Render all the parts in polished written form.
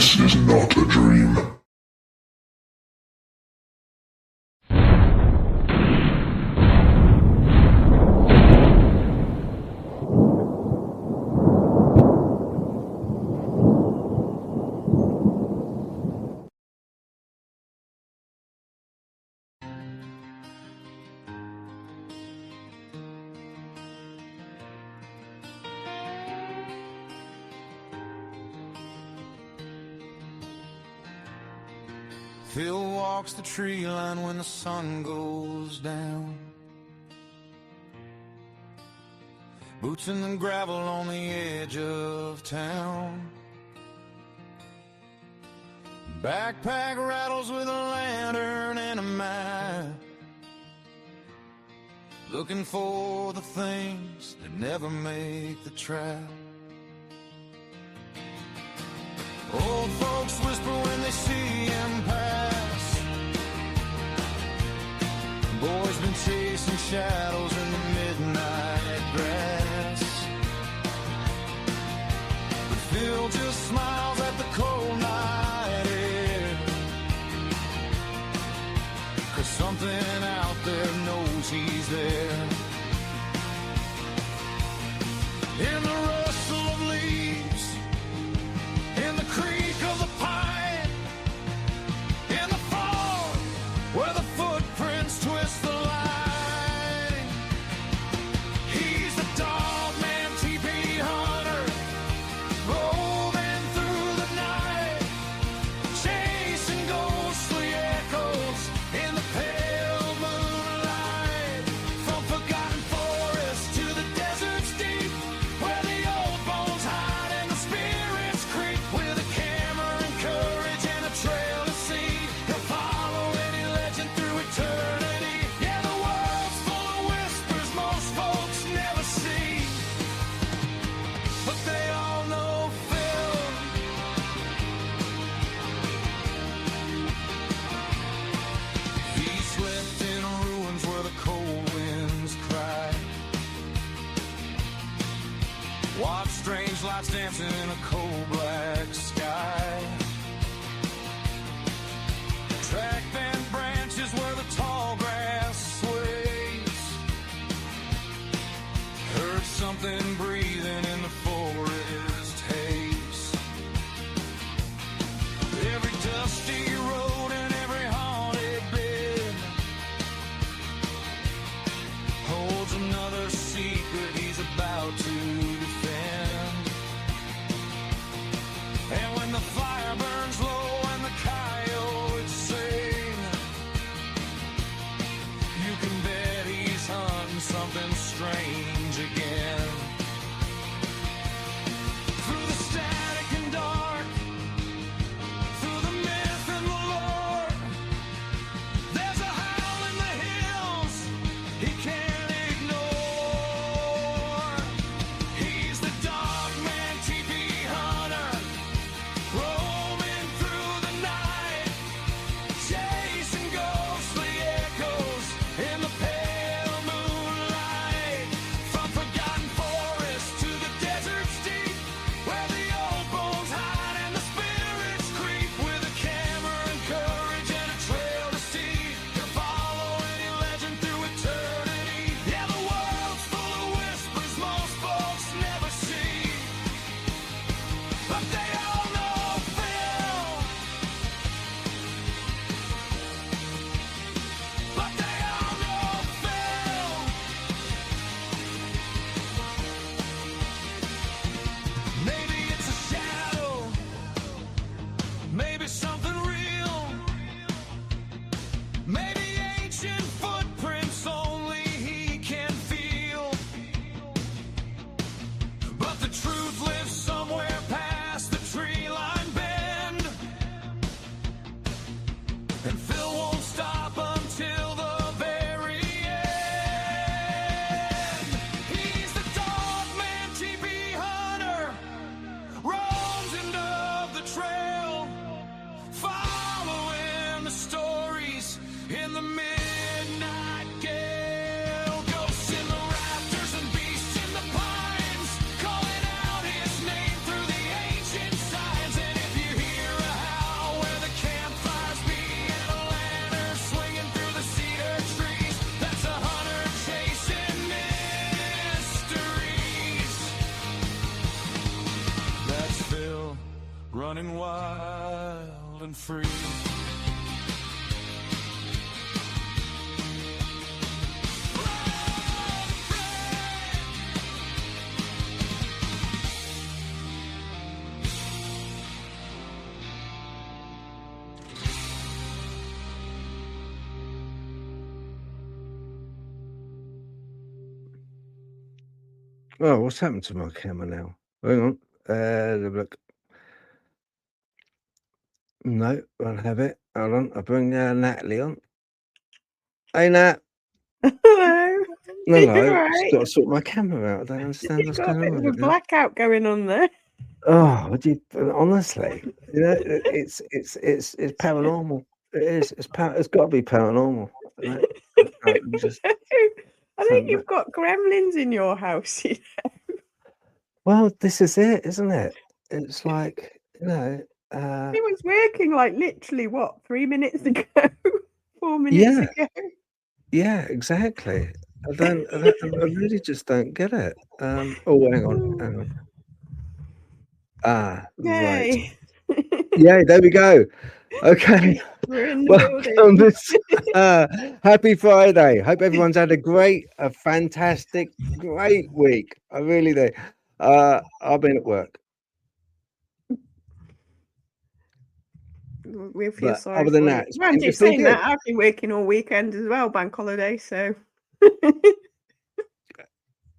This is not a dream. Phil walks the tree line when the sun goes down. Boots in the gravel on the edge of town. Backpack rattles with a lantern and a map, looking for the things that never make the trap. Old folks whisper when they see him pass. Boy's been chasing shadows in the midnight grass. But Phil just smiles at the cold night air, 'cause something out there knows he's there. In the rustle of leaves, in the creak of the pine, in the fog where the footprints twist the line. He's the Dogman, TP hunter, roving through the night, chasing ghostly echoes in the pale moonlight. From forgotten forests to the deserts deep, where the old bones hide and the spirits creep. With a camera and courage and a trail to see, he'll follow any legend through eternity. Yeah, the world's full of whispers most folks never see, but they all know Phil. He slept in ruins where the cold winds cry, watch strange lights dancing in a cold black sky. Track bent branches where the tall grass sways, heard something breathing in the forest haze. Every dusty road and every haunted bed holds another secret he's about to defend. And when the fire burns low and the coyotes sing, you can bet he's hunting something strange again. running wild and free. Oh, what's happened to my camera now? Hang on. Look. No, won't have it. Hold on. I'll bring Natalie on. Hey, Nat. Hello. Hello. Just Right. got to sort my camera out. I don't understand You've what's got a going bit on of with a it now. blackout going on there. Oh, would you honestly? You know, it's paranormal. It is. It's got to be paranormal. You know? Just I think you've got gremlins in your house. well, this is it, isn't it? It's like It was working like literally what 3 minutes ago, 4 minutes yeah, ago. yeah, exactly. I really just don't get it. Oh, hang on. Ah, right. Yay! Yeah, there we go. Okay. We're in the Welcome building. this happy Friday. Hope everyone's had a fantastic, great week. I really do. I've been at work, We feel but sorry other than for you. that, Mind you, it's been saying good. that, I've been working all weekend as well, bank holiday. So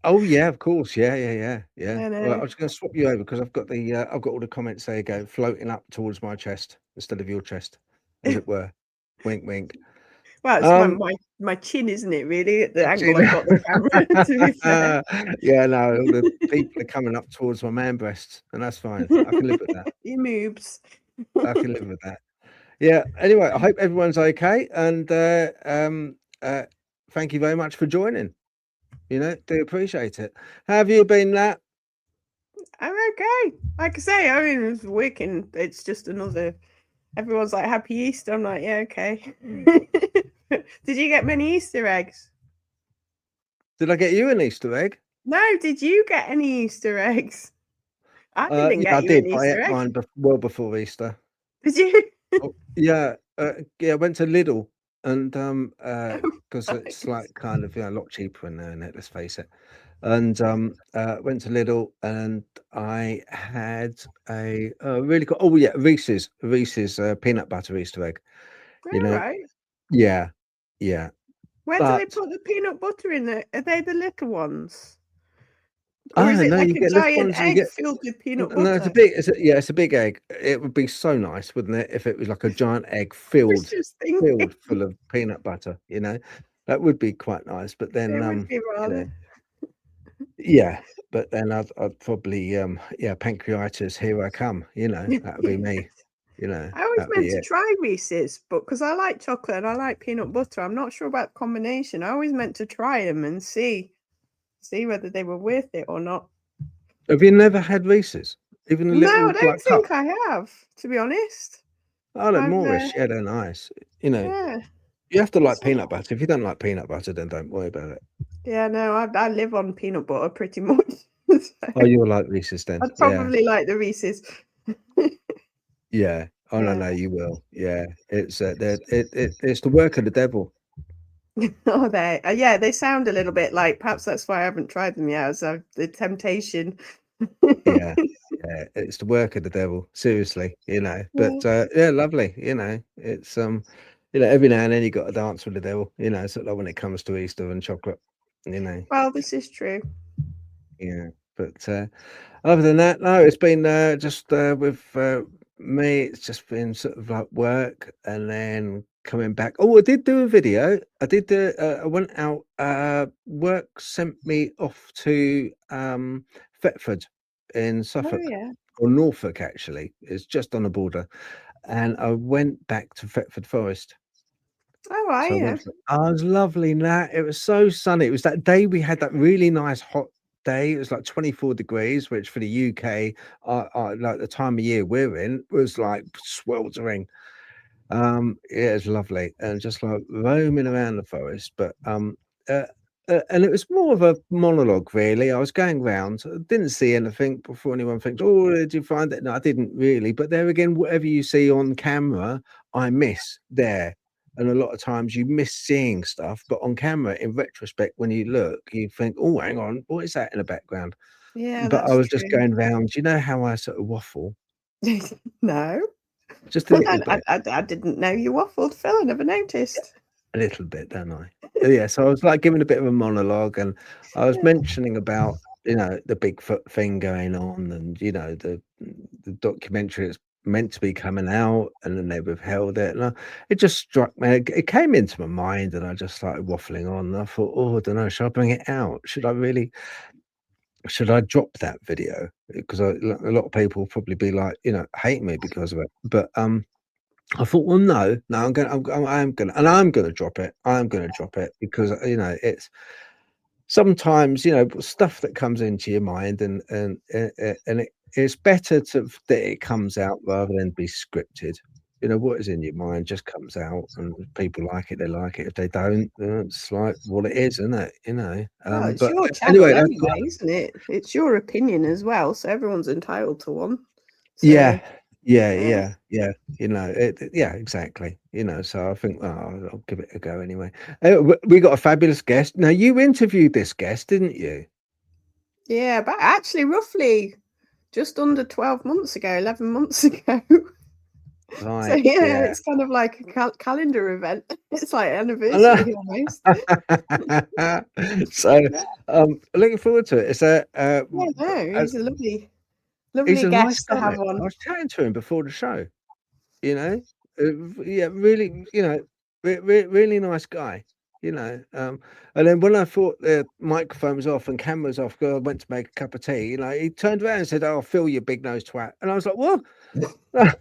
Oh yeah, of course. Yeah. I Well, I know. was going to swap you over because I've got all the comments there you go floating up towards my chest instead of your chest, as it were. Wink, wink. Well, it's Um, my chin, isn't it? Really, at the angle I've Gina. got the camera. To be fair, Yeah, no, all the people are coming up towards my man breasts, and that's fine. I can live with that. he moves. I can live with that. Yeah. Anyway, I hope everyone's okay, and thank you very much for joining. You know, do appreciate it. How have you been, Nat? I'm okay. Like I say, I mean, it's working. It's just another. Everyone's like, "Happy Easter." I'm like, "Yeah, okay." Did you get many Easter eggs? Did I get you an Easter egg? No. Did you get any Easter eggs? I didn't Yeah, I get you did, an but I Easter ate egg. mine well before Easter. Did you? Oh, yeah, yeah, I went to Lidl and Oh, because it's right. like kind of a lot cheaper in there, isn't it? Let's face it. And went to Lidl and I had a really cool. Oh yeah, Reese's peanut butter Easter egg. You All know, right. yeah, yeah. Where do they But put the peanut butter in there? Are they the little ones? Or is ah, it no, like you a get little giant ones and you egg get filled with peanut no. It's a butter? big. It's a big egg. It would be so nice, wouldn't it, if it was like a giant egg I was just thinking filled full of peanut butter. You know, that would be quite nice. But then, it would be you rather. know, yeah. But then I'd probably yeah, pancreatitis. Here I come. You know, that would be me. You know, I always that'd be meant to it. try Reese's, but because I like chocolate and I like peanut butter, I'm not sure about the combination. I always meant to try them and see whether they were worth it or not. Have you never had Reese's? Even a No, I little don't like cup? think I have, to be honest. Oh, look, I've Moorish. Yeah, they're nice. You know, yeah, you have to like it's peanut butter. If you don't like peanut butter, then don't worry about it. yeah, no, I live on peanut butter pretty much. So Oh, you'll like Reese's then. I'd Yeah. probably like the Reese's. Yeah. Oh no, Yeah. no, you will. Yeah. It's it's the work of the devil. Oh, they yeah, they sound a little bit like perhaps that's why I haven't tried them yet. So the temptation. Yeah. Yeah. It's the work of the devil. Seriously, you know. Yeah. But yeah, lovely. You know, it's you know, every now and then you got to dance with the devil. You know, sort of like when it comes to Easter and chocolate. You know. Well, this is true. Yeah. But other than that, no, it's been just with me. It's just been sort of like work and then coming back. Oh, I did do a video. I did do. I went out. Work sent me off to Thetford in Oh Suffolk yeah. or Norfolk. Actually, it's just on the border. And I went back to Thetford Forest. Oh, I So I yeah. went for oh, it was lovely, Nat. It was so sunny. It was that day we had that really nice hot day. It was like 24 degrees, which for the UK, like the time of year we're in, was like sweltering. Yeah, it was lovely, and just like roaming around the forest. But uh, and it was more of a monologue, really. I was going round, I didn't see anything before anyone thinks, "Oh, did you find it?" No, I didn't really. But there again, whatever you see on camera, I miss there. And a lot of times you miss seeing stuff, but on camera, in retrospect, when you look, you think, "Oh, hang on, what is that in the background?" Yeah, But I that's was just true. going round. You know how I sort of waffle? No. Just a little bit. I didn't know you waffled, Phil. I never noticed. A little bit, don't I? Yeah, so I was, like, giving a bit of a monologue, and I was mentioning about, the Bigfoot thing going on and, the documentary that's meant to be coming out, and then they withheld it, and it just struck me. It came into my mind, and I just started waffling on, and I thought, "Oh, I don't know, should I bring it out? Should I drop that video?" Because a lot of people will probably be like, hate me because of it, but, I thought, "Well, no, I'm gonna drop it. I'm gonna drop it because, it's sometimes, stuff that comes into your mind and it's better that it comes out rather than be scripted. What is in your mind just comes out, and if people like it, they like it. If they don't, it's like what it is, isn't it? Well, it's But your channel anyway, that's anyway, isn't it? It's your opinion as well, so everyone's entitled to one. So, yeah, yeah, yeah. yeah, yeah. Yeah, exactly. So I think, I'll give it a go anyway. We got a fabulous guest. Now, you interviewed this guest, didn't you? Yeah, but actually roughly just under 12 months ago, 11 months ago. So Right. yeah, Yeah. it's kind of like a calendar event. It's like I know. anniversary almost. So, Yeah, looking forward to it. yeah, no, As he's a lovely, he's lovely a nice guest to guy. have on. I was chatting to him before the show, you know? Yeah, really, really nice guy, and then when I thought the microphone was off and camera was off, 'cause I went to make a cup of tea, he turned around and said, "Oh, Phil, you big nosed twat." And I was like, "What?" I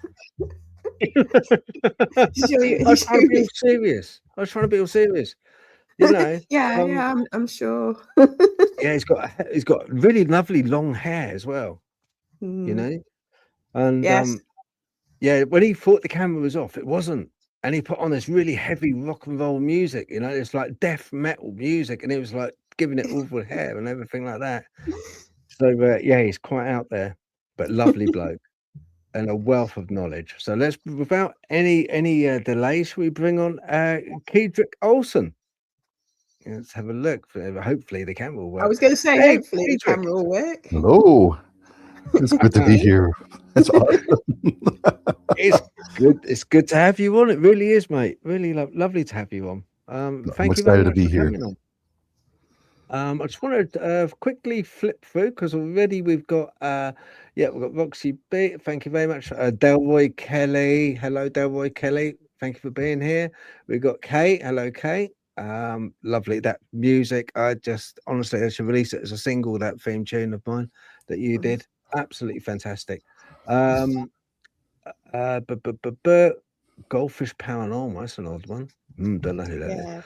Show you, was show trying to be you. all serious. I was trying to be all serious, you know? Yeah, Um, yeah, I'm sure. yeah, he's got really lovely long hair as well, you Mm, know? And, yes. yeah, when he thought the camera was off, it wasn't, and he put on this really heavy rock and roll music, it's like death metal music, and it was, like, giving it all the hair and everything like that. So, yeah, he's quite out there, but lovely bloke and a wealth of knowledge. So let's, without any delay, shall we bring on, Kedrick Olsen? Let's have a look. Hopefully the camera will I work. was going to say, Hey, hopefully the Kedrick. camera will work. Hello. It's good to be here. That's awesome. It's good. It's good to have you on. It really is, mate. Really lovely to have you on. I'm Thank you very excited to much be for here. coming on. I just wanted to quickly flip through because already we've got Roxy B. Thank you very much. Delroy Kelly. Hello, Delroy Kelly. Thank you for being here. We've got Kate. Hello, Kate. Lovely. That music. I should release it as a single, that theme tune of mine that you did. Absolutely fantastic. Goldfish Paranormal. That's an odd one. Don't know who that is.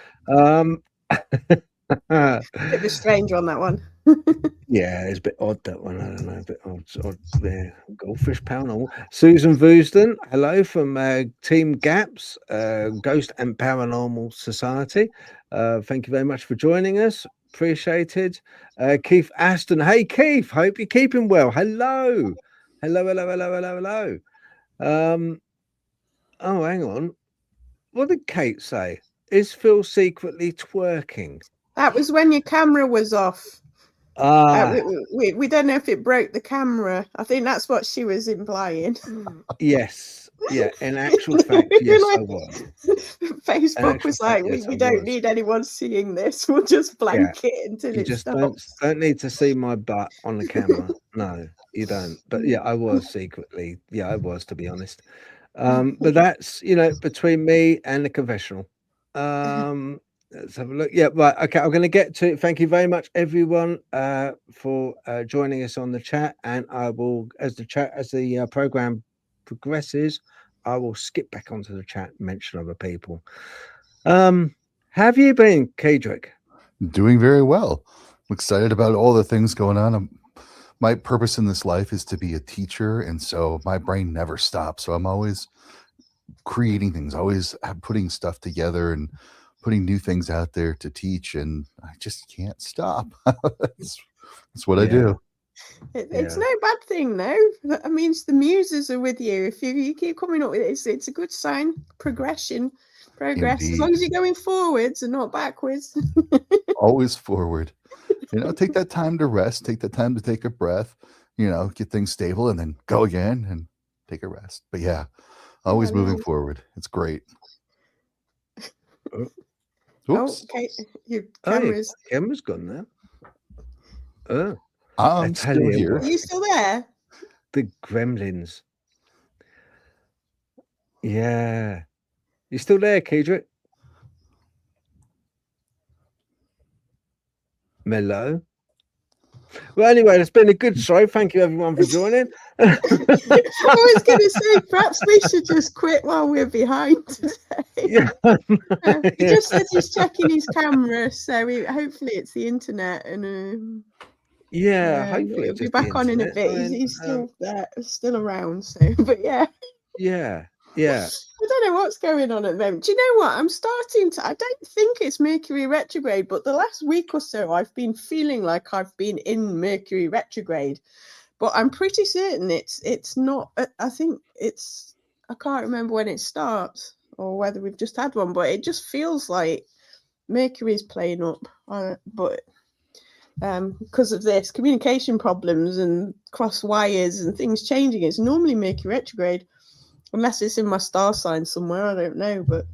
Yeah, bit of a strange one, that one. Yeah, it's a bit odd, that one. I don't know, a bit odd there. Goldfish Paranormal. Susan Voosden, hello from Team GAPS, Ghost and Paranormal Society. Thank you very much for joining us. Appreciated. Keith Aston. Hey, Keith. Hope you're keeping well. Hello. Hello. Oh, hang on. What did Kate say? Is Phil secretly twerking? That was when your camera was off. Ah, We don't know if it broke the camera. I think that's what she was implying. yes. Yeah, in actual fact, yes, I was. Facebook actual was fact, like, yes, I we don't was. need anyone seeing this. We'll just Yeah, blank it until you it just stops. don't need to see my butt on the camera. No, you don't. But yeah, I was secretly. Yeah, I was, to be honest. But that's, between me and the confessional. Let's have a look. Yeah, right. Okay, I'm going to get to it. Thank you very much, everyone, for joining us on the chat. And I will, as the program progresses, I will skip back onto the chat and mention other people. Have you been, Kedrick? Doing very well. I'm excited about all the things going on. My purpose in this life is to be a teacher, and so my brain never stops. So I'm always creating things, always putting stuff together and putting new things out there to teach, and I just can't stop. that's, that's what I Yeah. do. It's Yeah. no bad thing, though. That means the muses are with you. If you keep coming up with it, it's a good sign. Progress. As long Indeed. as you're going forwards and not backwards. Always forward. Take that time to rest, take that time to take a breath, get things stable, and then go again and take a rest. But yeah, always Yeah, moving no. forward. It's great. Oh, Oh, Oops. okay. Your oh, your camera's. camera's gone now. Oh, I I'm tell still you here. Are what, you still there? the gremlins. Yeah. You still there, Kedrick? Mello? Well, anyway, it's been a good show. Thank you, everyone, for joining. I was going to say, perhaps we should just quit while we're behind today. Yeah. He just says he's checking his camera, so hopefully it's the internet, and Yeah, hopefully he'll it's be just the back on in a internet. bit. I mean, He's still there, still around. So, but yeah. yeah. I don't know what's going on at the moment. Do you know what? I'm starting to. I don't think it's Mercury retrograde, but the last week or so, I've been feeling like I've been in Mercury retrograde. But I'm pretty certain it's not. I think it's. I can't remember when it starts or whether we've just had one, but it just feels like Mercury's playing up. But because of this communication problems and cross wires and things changing, it's normally Mercury retrograde. Unless it's in my star sign somewhere, I don't know. But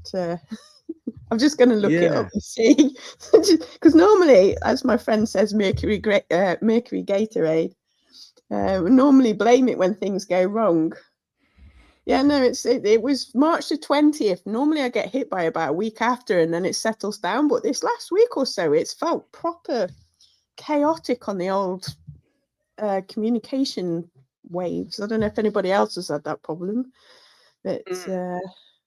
I'm just going to look it up and see. Because normally, as my friend says, Mercury Gatorade. We normally blame it when things go wrong. Yeah, no, it was March the 20th. Normally I get hit by about a week after and then it settles down. But this last week or so, it's felt proper chaotic on the old communication waves. I don't know if anybody else has had that problem. But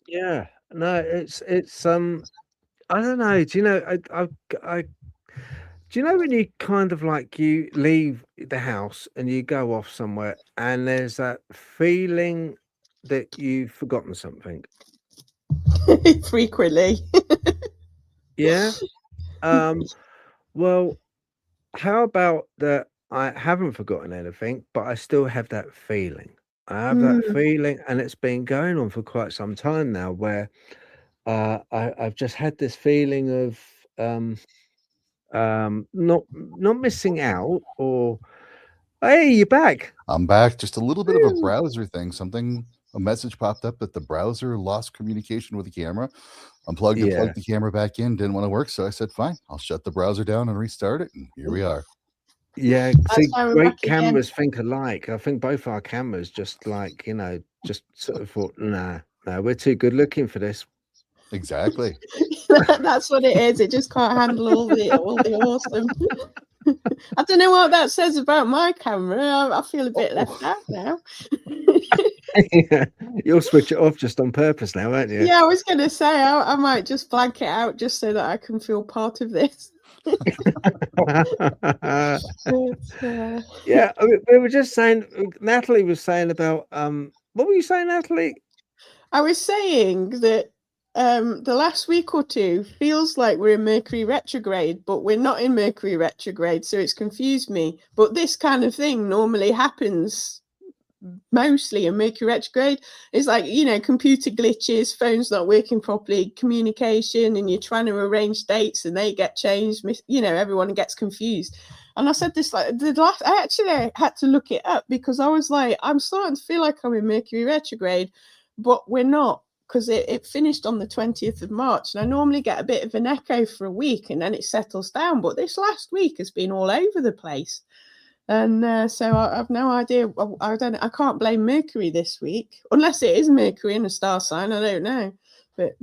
yeah, no, it's I don't know. Do you know? I do you know when you kind of like you leave the house and you go off somewhere and there's that feeling that you've forgotten something? frequently. Yeah. Well, how about that? I haven't forgotten anything, but I still have that feeling. I have that feeling, and it's been going on for quite some time now. Where I've just had this feeling of not missing out, or hey, you're back. I'm back. Just a little bit of a browser thing. A message popped up that the browser lost communication with the camera. Unplugged and Yeah, plugged the camera back in. Didn't want to work, so I said, "Fine, I'll shut the browser down and restart it." And here we are. yeah. That's See, why we're great back again. cameras think alike. I think both our cameras just like just sort of thought, nah, we're too good looking for this. Exactly. That's what it is. It just can't handle all the awesome. I don't know what that says about my camera. I feel a bit left out now. You'll switch it off just on purpose now, won't you? Yeah, I was going to say I might just blank it out just so that I can feel part of this. Yeah, I mean, we were just saying. Natalie was saying about what were you saying, Natalie? I was saying that the last week or two feels like we're in Mercury retrograde, but we're not in Mercury retrograde, so it's confused me. But this kind of thing normally happens mostly in Mercury retrograde. It's like, computer glitches, phones not working properly, communication, and you're trying to arrange dates and they get changed, everyone gets confused. And I said this I actually had to look it up because I was like, I'm starting to feel like I'm in Mercury retrograde, but we're not, because it finished on the 20th of March, and I normally get a bit of an echo for a week and then it settles down. But this last week has been all over the place. And so I've no idea. I can't blame Mercury this week, unless it is Mercury in a star sign. I don't know. But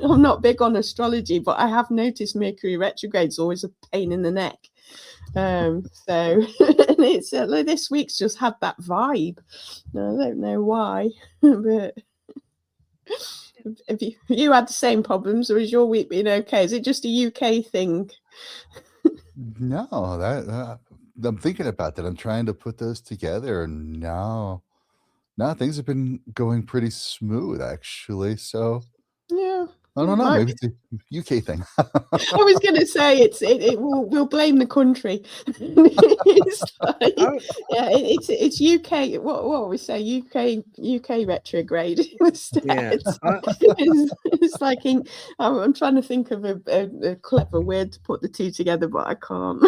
I'm not big on astrology, but I have noticed Mercury retrograde is always a pain in the neck. So and it's this week's just had that vibe. I don't know why, but have you had the same problems, or is your week been okay? Is it just a UK thing? No, that I'm thinking about that. I'm trying to put those together, and no, things have been going pretty smooth actually. So Yeah. I don't know. Might Maybe it's a UK thing. I was going to say it will we'll blame the country. It's like, Oh, yeah, it's UK. What we say UK retrograde instead. yeah. It's like I'm trying to think of a clever word to put the two together, but I can't.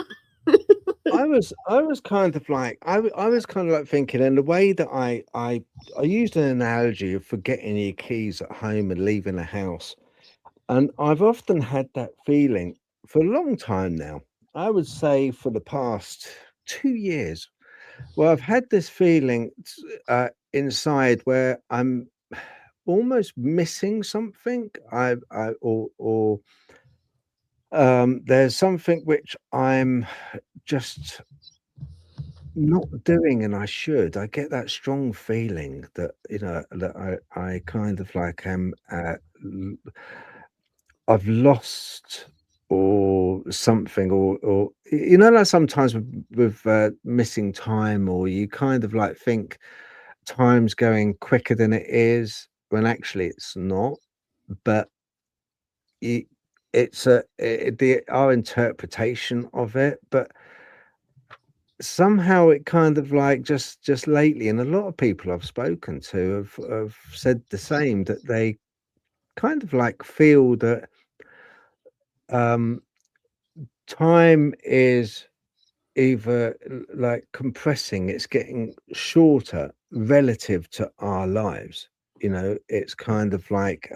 I was kind of like I was kind of like thinking, and the way that I used an analogy of forgetting your keys at home and leaving the house, and I've often had that feeling for a long time now. I would say for the past 2 years, where I've had this feeling inside where I'm almost missing something. I or there's something which I'm just not doing, and I should. I get that strong feeling that, that I kind of like am, l I've lost or something, or like sometimes with missing time, or you kind of like think time's going quicker than it is when actually it's not, but you it's our interpretation of it, but somehow it kind of like just lately, and a lot of people I've spoken to have said the same, that they kind of like feel that um time is either like compressing, it's getting shorter relative to our lives. It's kind of like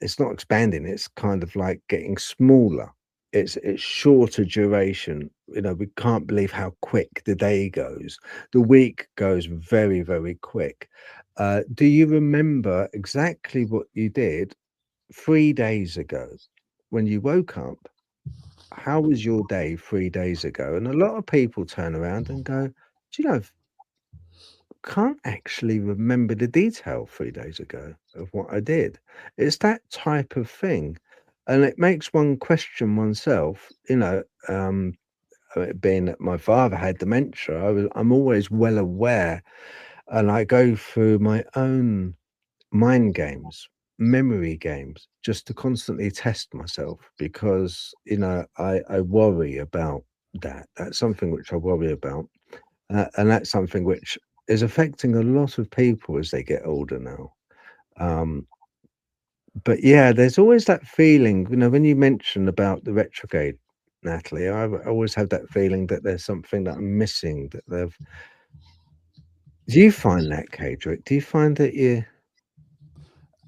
it's not expanding, it's kind of like getting smaller. It's shorter duration. We can't believe how quick the day goes. The week goes very, very quick. Do you remember exactly what you did 3 days ago when you woke up? How was your day 3 days ago? And a lot of people turn around and go, do you know, can't actually remember the detail 3 days ago of what I did. It's that type of thing. And it makes one question oneself, being that my father had dementia, I'm always well aware, and I go through my own mind games, memory games, just to constantly test myself, because, I worry about that. That's something which I worry about. And that's something which is affecting a lot of people as they get older now. Um, but yeah, there's always that feeling, when you mention about the retrograde, Natalie, always have that feeling that there's something that I'm missing, that they've. Do you find that, Kedrick? Do you find that you?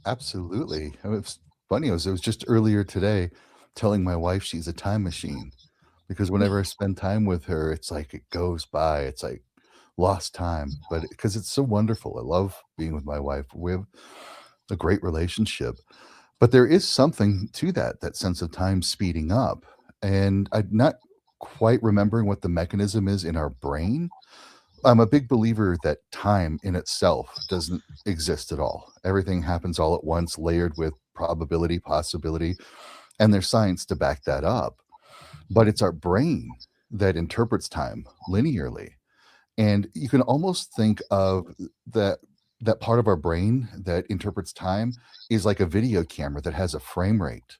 Absolutely. I mean, it's funny. It was just earlier today telling my wife she's a time machine because whenever I spend time with her, it's like it goes by. It's like lost time, but because it's so wonderful. I love being with my wife. We have a great relationship, but there is something to that sense of time speeding up. And I'm not quite remembering what the mechanism is in our brain. I'm a big believer that time in itself doesn't exist at all. Everything happens all at once, layered with probability, possibility, and there's science to back that up. But it's our brain that interprets time linearly. And you can almost think of that that part of our brain that interprets time is like a video camera that has a frame rate.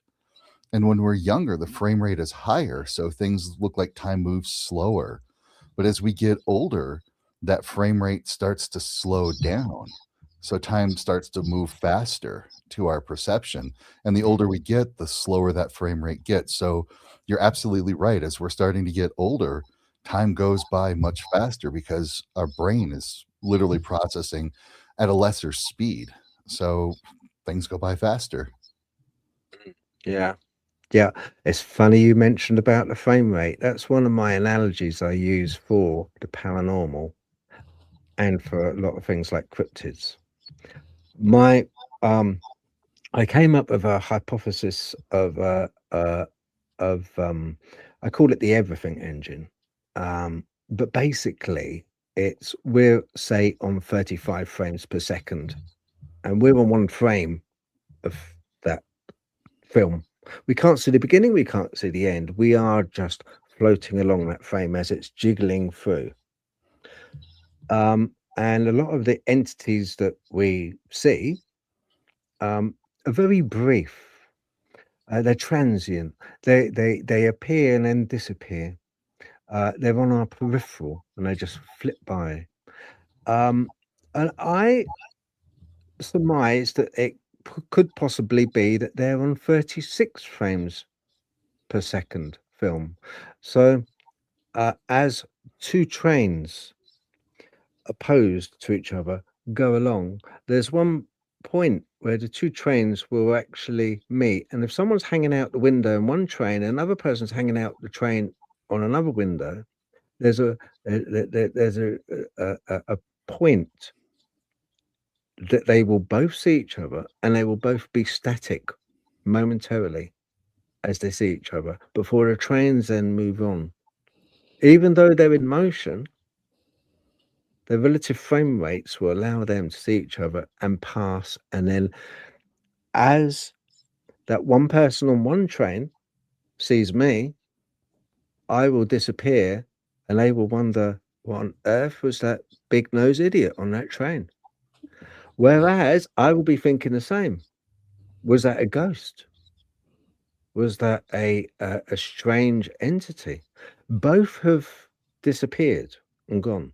And when we're younger, the frame rate is higher, so things look like time moves slower. But as we get older, that frame rate starts to slow down. So time starts to move faster to our perception. And the older we get, the slower that frame rate gets. So you're absolutely right. As we're starting to get older, time goes by much faster because our brain is literally processing at a lesser speed. So things go by faster. Yeah. Yeah, it's funny you mentioned about the frame rate. That's one of my analogies I use for the paranormal and for a lot of things like cryptids. My, I came up with a hypothesis of I call it the everything engine. But basically, we're say on 35 frames per second, and we're on one frame of that film. We can't see the beginning, we can't see the end. We are just floating along that frame as it's jiggling through. And a lot of the entities that we see, are very brief. They're transient. They appear and then disappear. They're on our peripheral and they just flip by. Um, and I surmise that it could possibly be that they're on 36 frames per second film. So, as two trains opposed to each other go along, there's one point where the two trains will actually meet. And if someone's hanging out the window in one train, another person's hanging out the train on another window, there's there's a point that they will both see each other and they will both be static momentarily as they see each other before the trains then move on. Even though they're in motion, their relative frame rates will allow them to see each other and pass. And then, as that one person on one train sees me, I will disappear and they will wonder, what on earth was that big nosed idiot on that train? Whereas I will be thinking the same. Was that a ghost? Was that a strange entity? Both have disappeared and gone.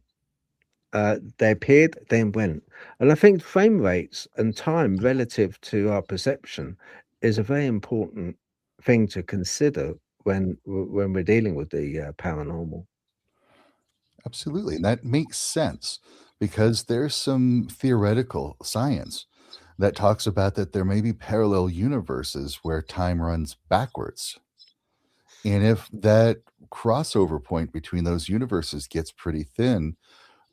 They appeared, then went. And I think frame rates and time relative to our perception is a very important thing to consider when we're dealing with the paranormal. Absolutely. And that makes sense because there's some theoretical science that talks about that there may be parallel universes where time runs backwards. And if that crossover point between those universes gets pretty thin,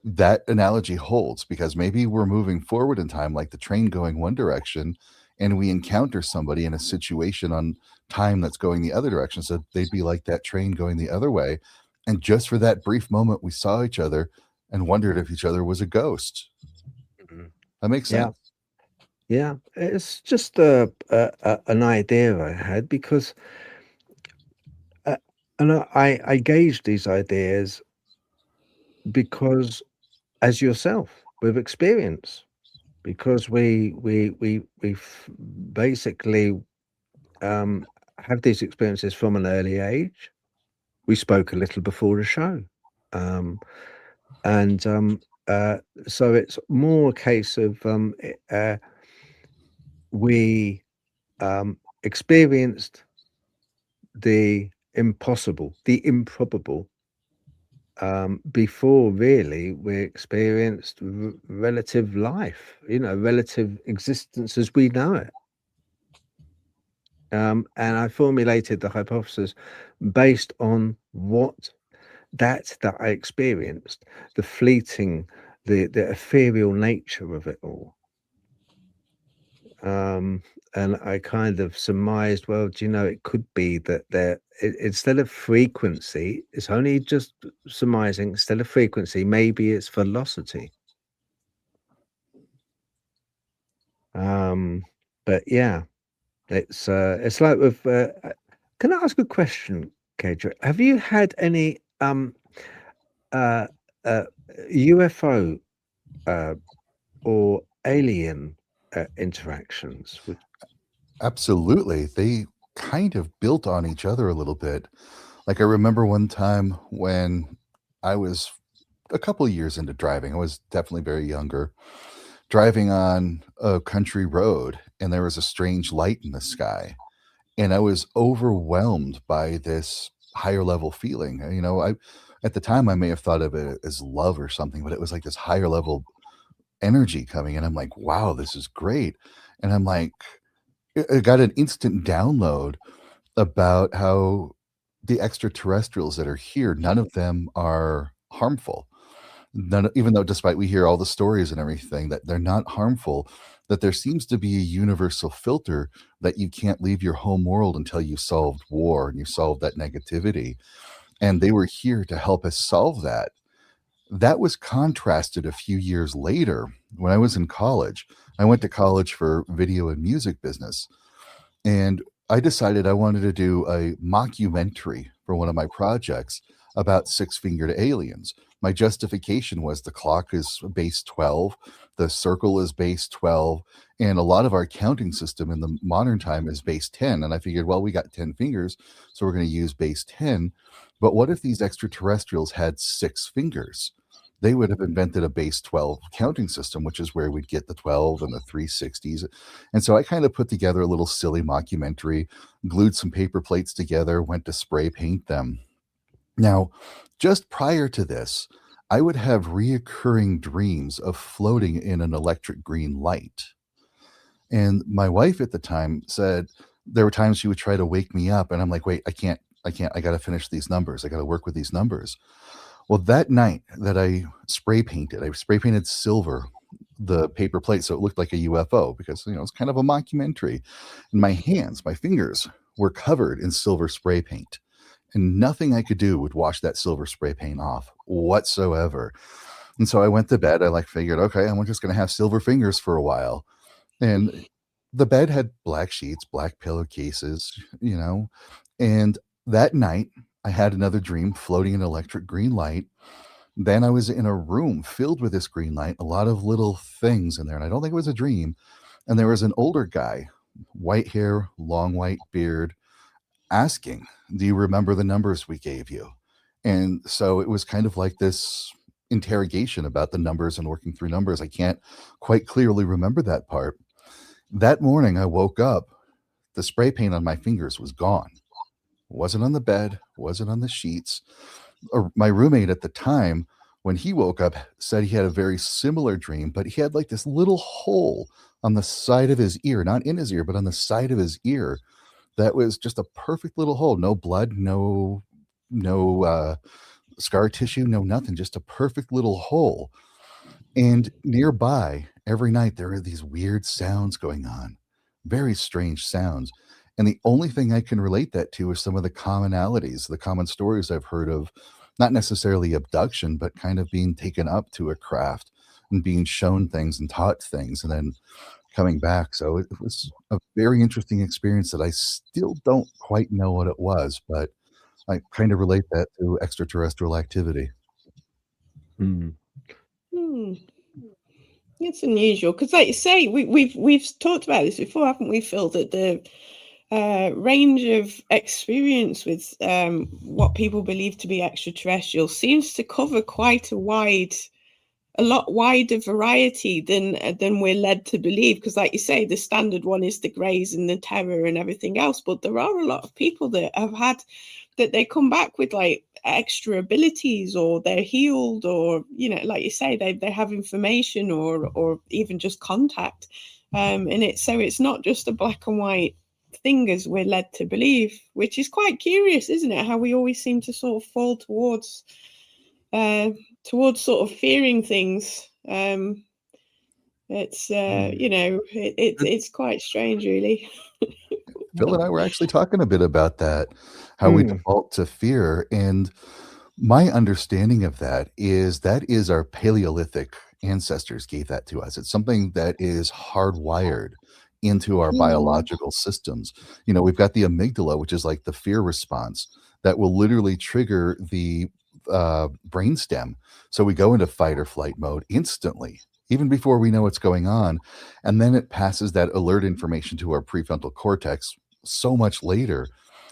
that analogy holds because maybe we're moving forward in time, like the train going one direction, and we encounter somebody in a situation on time that's going the other direction. So they'd be like that train going the other way. And just for that brief moment, we saw each other and wondered if each other was a ghost. Mhm. That makes Yeah, sense. yeah. It's just an idea I had because, uh, and I gauged these ideas because, as yourself, with experience, because we basically um, have these experiences from an early age. We spoke a little before the show, um, and uh, so it's more a case of we experienced the impossible, the improbable, before really we experienced relative life, relative existence as we know it. And I formulated the hypothesis based on that I experienced, the fleeting, the ethereal nature of it all. Um, and I kind of surmised, well, do you know, it could be that instead of frequency, it's only just surmising, instead of frequency, maybe it's velocity. Um, but yeah, it's like with. Can I ask a question, Kedra? Have you had any uh, uh, UFO uh, or alien interactions with? Absolutely. They kind of built on each other a little bit. Like I remember one time when I was a couple of years into driving, I was definitely very younger, driving on a country road, and there was a strange light in the sky. And I was overwhelmed by this higher level feeling. I at the time I may have thought of it as love or something, but it was like this higher level energy coming in. I'm like, wow, this is great. And I'm like, I got an instant download about how the extraterrestrials that are here, none of them are harmful. None, even though despite we hear all the stories and everything that they're not harmful, that there seems to be a universal filter that you can't leave your home world until you solved war and you solved that negativity. And they were here to help us solve that. That was contrasted a few years later when I was in college. I went to college for video and music business, and I decided I wanted to do a mockumentary for one of my projects about six fingered aliens. my justification was the clock is base 12, the circle is base 12, and a lot of our counting system in the modern time is base 10. And I figured, well, we got 10 fingers, so we're going to use base 10. But what if these extraterrestrials had 6 fingers? They would have invented a base 12 counting system, which is where we'd get the 12 and the 360s. And so I kind of put together a little silly mockumentary, glued some paper plates together, went to spray paint them. Now, just prior to this, I would have reoccurring dreams of floating in an electric green light. And my wife at the time said there were times she would try to wake me up, and I'm like, wait, I can't, I got to finish these numbers. I got to work with these numbers. Well, that night that I spray painted silver the paper plate so it looked like a UFO because, it's kind of a mockumentary. And my hands, my fingers were covered in silver spray paint. And nothing I could do would wash that silver spray paint off whatsoever. And so I went to bed. I figured, okay, I'm just going to have silver fingers for a while. And the bed had black sheets, black pillowcases, and that night I had another dream floating in electric green light. Then I was in a room filled with this green light, a lot of little things in there. And I don't think it was a dream. And there was an older guy, white hair, long white beard, asking, do you remember the numbers we gave you? And so it was kind of like this interrogation about the numbers and working through numbers. I can't quite clearly remember that part. That morning I woke up, the spray paint on my fingers was gone. Wasn't on the bed, wasn't on the sheets. My roommate at the time, when he woke up, said he had a very similar dream, but he had like this little hole on the side of his ear, not in his ear, but on the side of his ear. That was just a perfect little hole. No blood, no scar tissue, no nothing, just a perfect little hole. And nearby, every night, there are these weird sounds going on, very strange sounds. And the only thing I can relate that to is some of the commonalities, the common stories I've heard of, not necessarily abduction, but kind of being taken up to a craft and being shown things and taught things and then coming back. So it was a very interesting experience that I still don't quite know what it was, but I kind of relate that to extraterrestrial activity. It's unusual because, like you say, we've talked about this before, haven't we, Phil? That the range of experience with what people believe to be extraterrestrial seems to cover quite a lot wider variety than we're led to believe. Because, like you say, the standard one is the greys and the terror and everything else. But there are a lot of people that have had that they come back with like extra abilities, or they're healed, or like you say, they have information or even just contact. And it's not just a black and white thing as we're led to believe, which is quite curious, isn't it? How we always seem to sort of fall towards sort of fearing things. It's it's quite strange, really. Phil and I were actually talking a bit about that, how we default to fear. And my understanding of that is our Paleolithic ancestors gave that to us. It's something that is hardwired into our biological systems. We've got the amygdala, which is like the fear response that will literally trigger the brainstem. So we go into fight or flight mode instantly, even before we know what's going on. And then it passes that alert information to our prefrontal cortex so much later.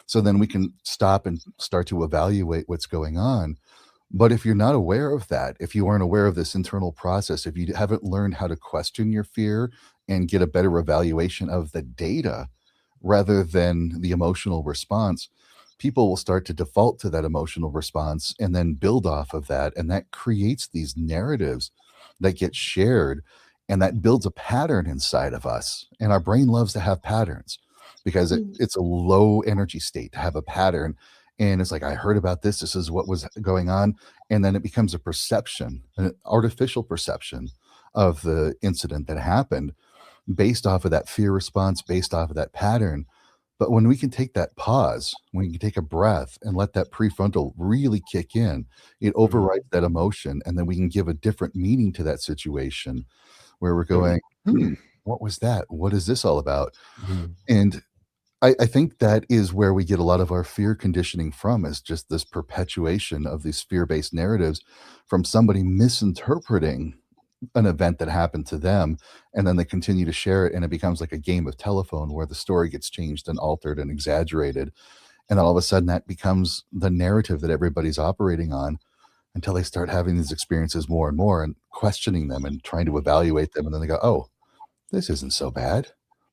So then we can stop and start to evaluate what's going on. But if you're not aware of that, if you aren't aware of this internal process, if you haven't learned how to question your fear and get a better evaluation of the data rather than the emotional response, people will start to default to that emotional response and then build off of that. And that creates these narratives that get shared, and that builds a pattern inside of us. And our brain loves to have patterns because it's a low energy state to have a pattern. And it's like, I heard about this. This is what was going on. And then it becomes a perception, an artificial perception of the incident that happened based off of that fear response, based off of that pattern. But when we can take that pause, when you can take a breath and let that prefrontal really kick in, it overrides that emotion. And then we can give a different meaning to that situation where we're going, what was that? What is this all about? And I think that is where we get a lot of our fear conditioning from, is just this perpetuation of these fear-based narratives from somebody misinterpreting an event that happened to them, and then they continue to share it, and it becomes like a game of telephone where the story gets changed and altered and exaggerated, and then all of a sudden that becomes the narrative that everybody's operating on until they start having these experiences more and more and questioning them and trying to evaluate them, and then they go, "Oh, this isn't so bad."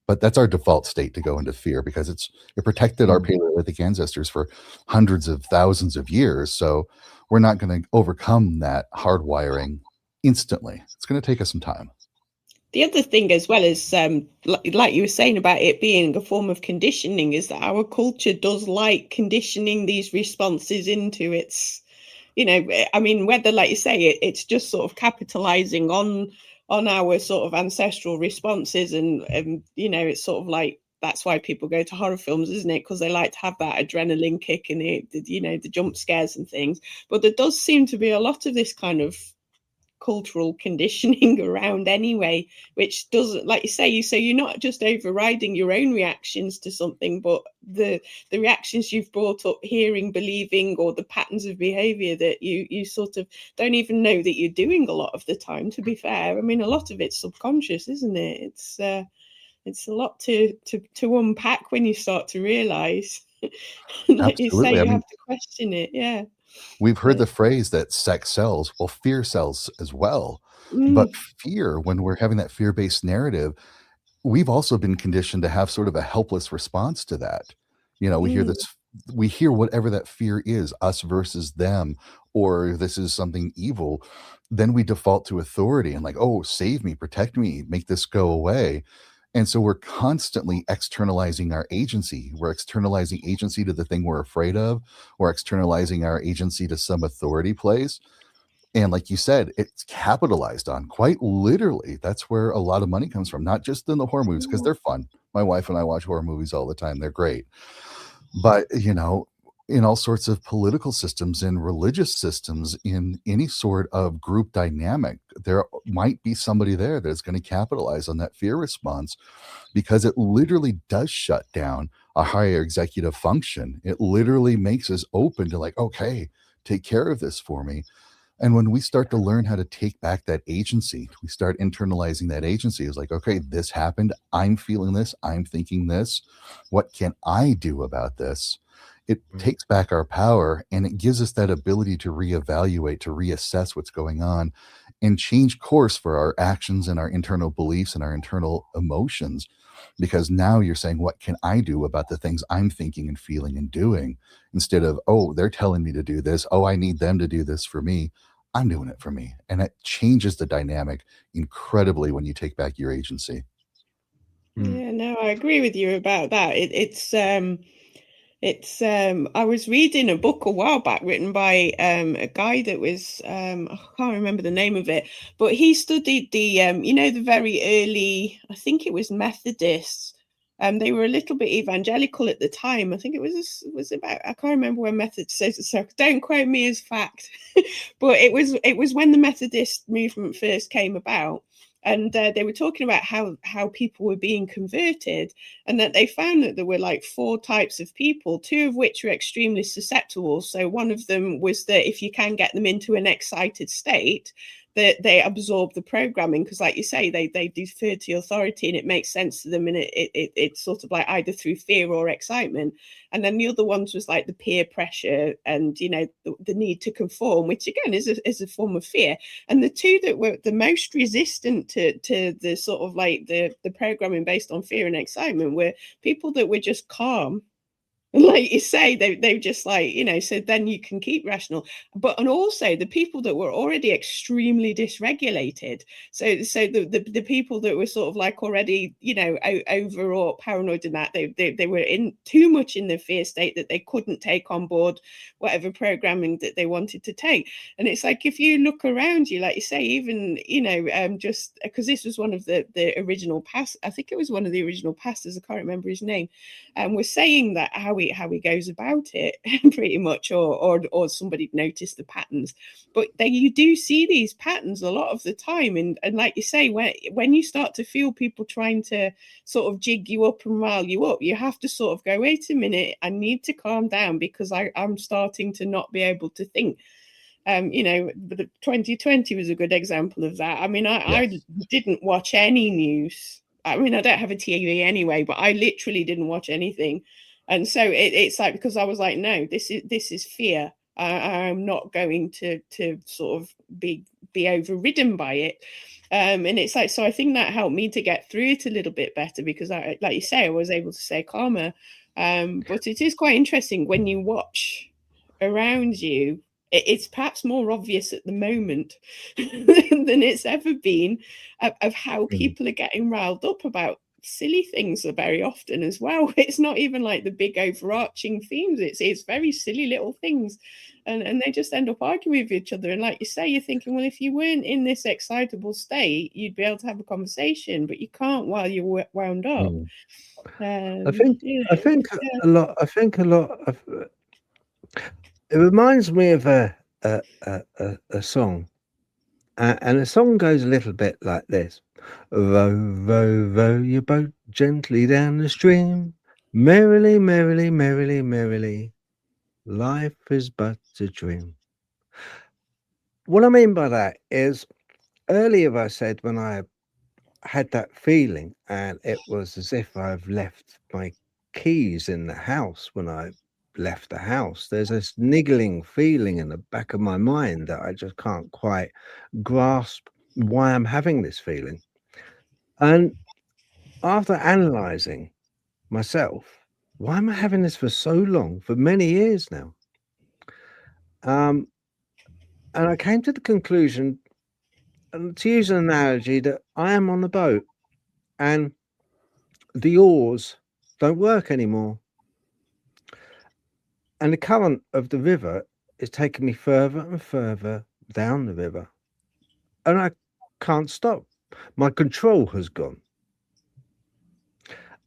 But that's our default state, to go into fear, because it protected our Mm. Paleolithic ancestors for hundreds of thousands of years. So we're not going to overcome that hardwiring instantly. It's going to take us some time. The other thing as well is, like you were saying about it being a form of conditioning, is that our culture does like conditioning these responses into its, I mean, whether, like you say, it's just sort of capitalizing on our sort of ancestral responses, and it's sort of like, that's why people go to horror films, isn't it? Because they like to have that adrenaline kick and the jump scares and things. But there does seem to be a lot of this kind of cultural conditioning around anyway, which doesn't, like you say, so you're not just overriding your own reactions to something, but the reactions you've brought up hearing, believing, or the patterns of behavior that you sort of don't even know that you're doing a lot of the time, to be fair. I mean, a lot of it's subconscious, isn't it? It's a lot to unpack when you start to realize. Like you say, Absolutely. I you mean, have to question it. Yeah. we've heard But, the phrase that sex sells. Well, fear sells as well. But mm, fear, when we're having that fear-based narrative, we've also been conditioned to have sort of a helpless response to that. mm, We hear whatever that fear is, us versus them, or this is something evil. Then we default to authority and like, oh, save me, protect me, make this go away. And so we're constantly externalizing our agency. We're externalizing agency to the thing we're afraid of. We're externalizing our agency to some authority place. And like you said, it's capitalized on, quite literally. That's where a lot of money comes from, not just in the horror movies, because mm, they're fun. My wife and I watch horror movies all the time. They're great. But, in all sorts of political systems, in religious systems, in any sort of group dynamic, there might be somebody there that's going to capitalize on that fear response, because it literally does shut down a higher executive function. It literally makes us open to like, okay, take care of this for me. And when we start to learn how to take back that agency, we start internalizing that agency. It's like, okay, this happened. I'm feeling this. I'm thinking this. What can I do about this? It Mm. takes back our power, and it gives us that ability to reevaluate, to reassess what's going on, and change course for our actions and our internal beliefs and our internal emotions. Because now you're saying, what can I do about the things I'm thinking and feeling and doing? Instead of, oh, they're telling me to do this. Oh, I need them to do this for me. I'm doing it for me. And it changes the dynamic incredibly when you take back your agency. Mm. yeah, no, I agree with you about that. I was reading a book a while back written by a guy that was, I can't remember the name of it, but he studied the very early, I think it was Methodists. They were a little bit evangelical at the time. I think it was about, I can't remember when Methodist says it, so don't quote me as fact, but it was when the Methodist movement first came about. And they were talking about how people were being converted, and that they found that there were like four types of people, two of which were extremely susceptible. So one of them was that if you can get them into an excited state, that they absorb the programming, because like you say, they defer to authority and it makes sense to them, and it's sort of like either through fear or excitement. And then the other ones was like the peer pressure and the need to conform, which again is a form of fear. And the two that were the most resistant to the sort of like the programming based on fear and excitement were people that were just calm. And like you say, they just like, so then you can keep rational. But and also the people that were already extremely dysregulated. So the people that were sort of like already, over or paranoid and that they were in too much in the fear state that they couldn't take on board whatever programming that they wanted to take. And it's like, if you look around you, like you say, even, just because this was one of the original past, I think it was one of the original pastors, I can't remember his name, was saying that how he goes about it, pretty much, or somebody noticed the patterns. But you do see these patterns a lot of the time, and like you say, when you start to feel people trying to sort of jig you up and rile you up, you have to sort of go, wait a minute, I need to calm down, because I'm starting to not be able to think. The 2020 was a good example of that. I mean, I didn't watch any news. I mean, I don't have a TV anyway, but I literally didn't watch anything. And so it's like, because I was like, no, this is fear. I'm not going to sort of be overridden by it. And it's like, so I think that helped me to get through it a little bit better, because like you say, I was able to stay calmer. But it is quite interesting when you watch around you. It's perhaps more obvious at the moment than it's ever been, of how people are getting riled up about silly things very often as well. It's not even like the big overarching themes. It's very silly little things, and they just end up arguing with each other. And like you say, you're thinking, well, if you weren't in this excitable state, you'd be able to have a conversation, but you can't while you're wound up. I think Yeah. a lot of it reminds me of a song, and the song goes a little bit like this: row, row, row your boat gently down the stream, merrily, merrily, merrily, merrily, life is but a dream. What I mean by that is, earlier I said when I had that feeling, and it was as if I've left my keys in the house when I left the house. There's this niggling feeling in the back of my mind that I just can't quite grasp why I'm having this feeling. And after analyzing myself, why am I having this for so long, for many years now? And I came to the conclusion, and to use an analogy, that I am on a boat and the oars don't work anymore. And the current of the river is taking me further and further down the river. And I can't stop. My control has gone.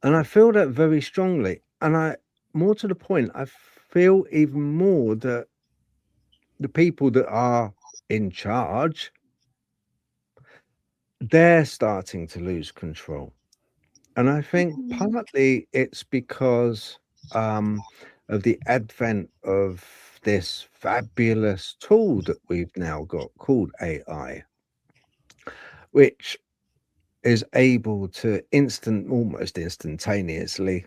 And I feel that very strongly. And more to the point, I feel even more that the people that are in charge, they're starting to lose control. And I think partly it's because of the advent of this fabulous tool that we've now got called AI, which is able to almost instantaneously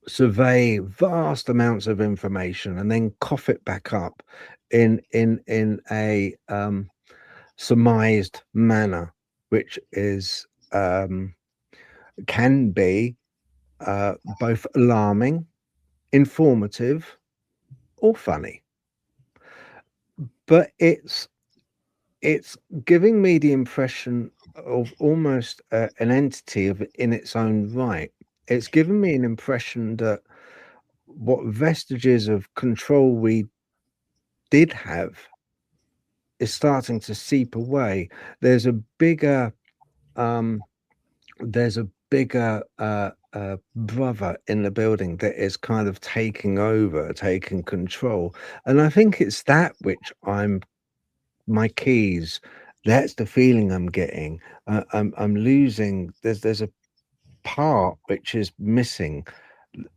survey vast amounts of information and then cough it back up in a surmised manner, which is can be both alarming, informative, or funny. But it's giving me the impression of almost an entity in its own right. It's given me an impression that what vestiges of control we did have is starting to seep away. There's a bigger um, brother in the building that is kind of taking over, taking control, and I think it's that which my keys. That's the feeling I'm getting. I'm losing. There's a part which is missing,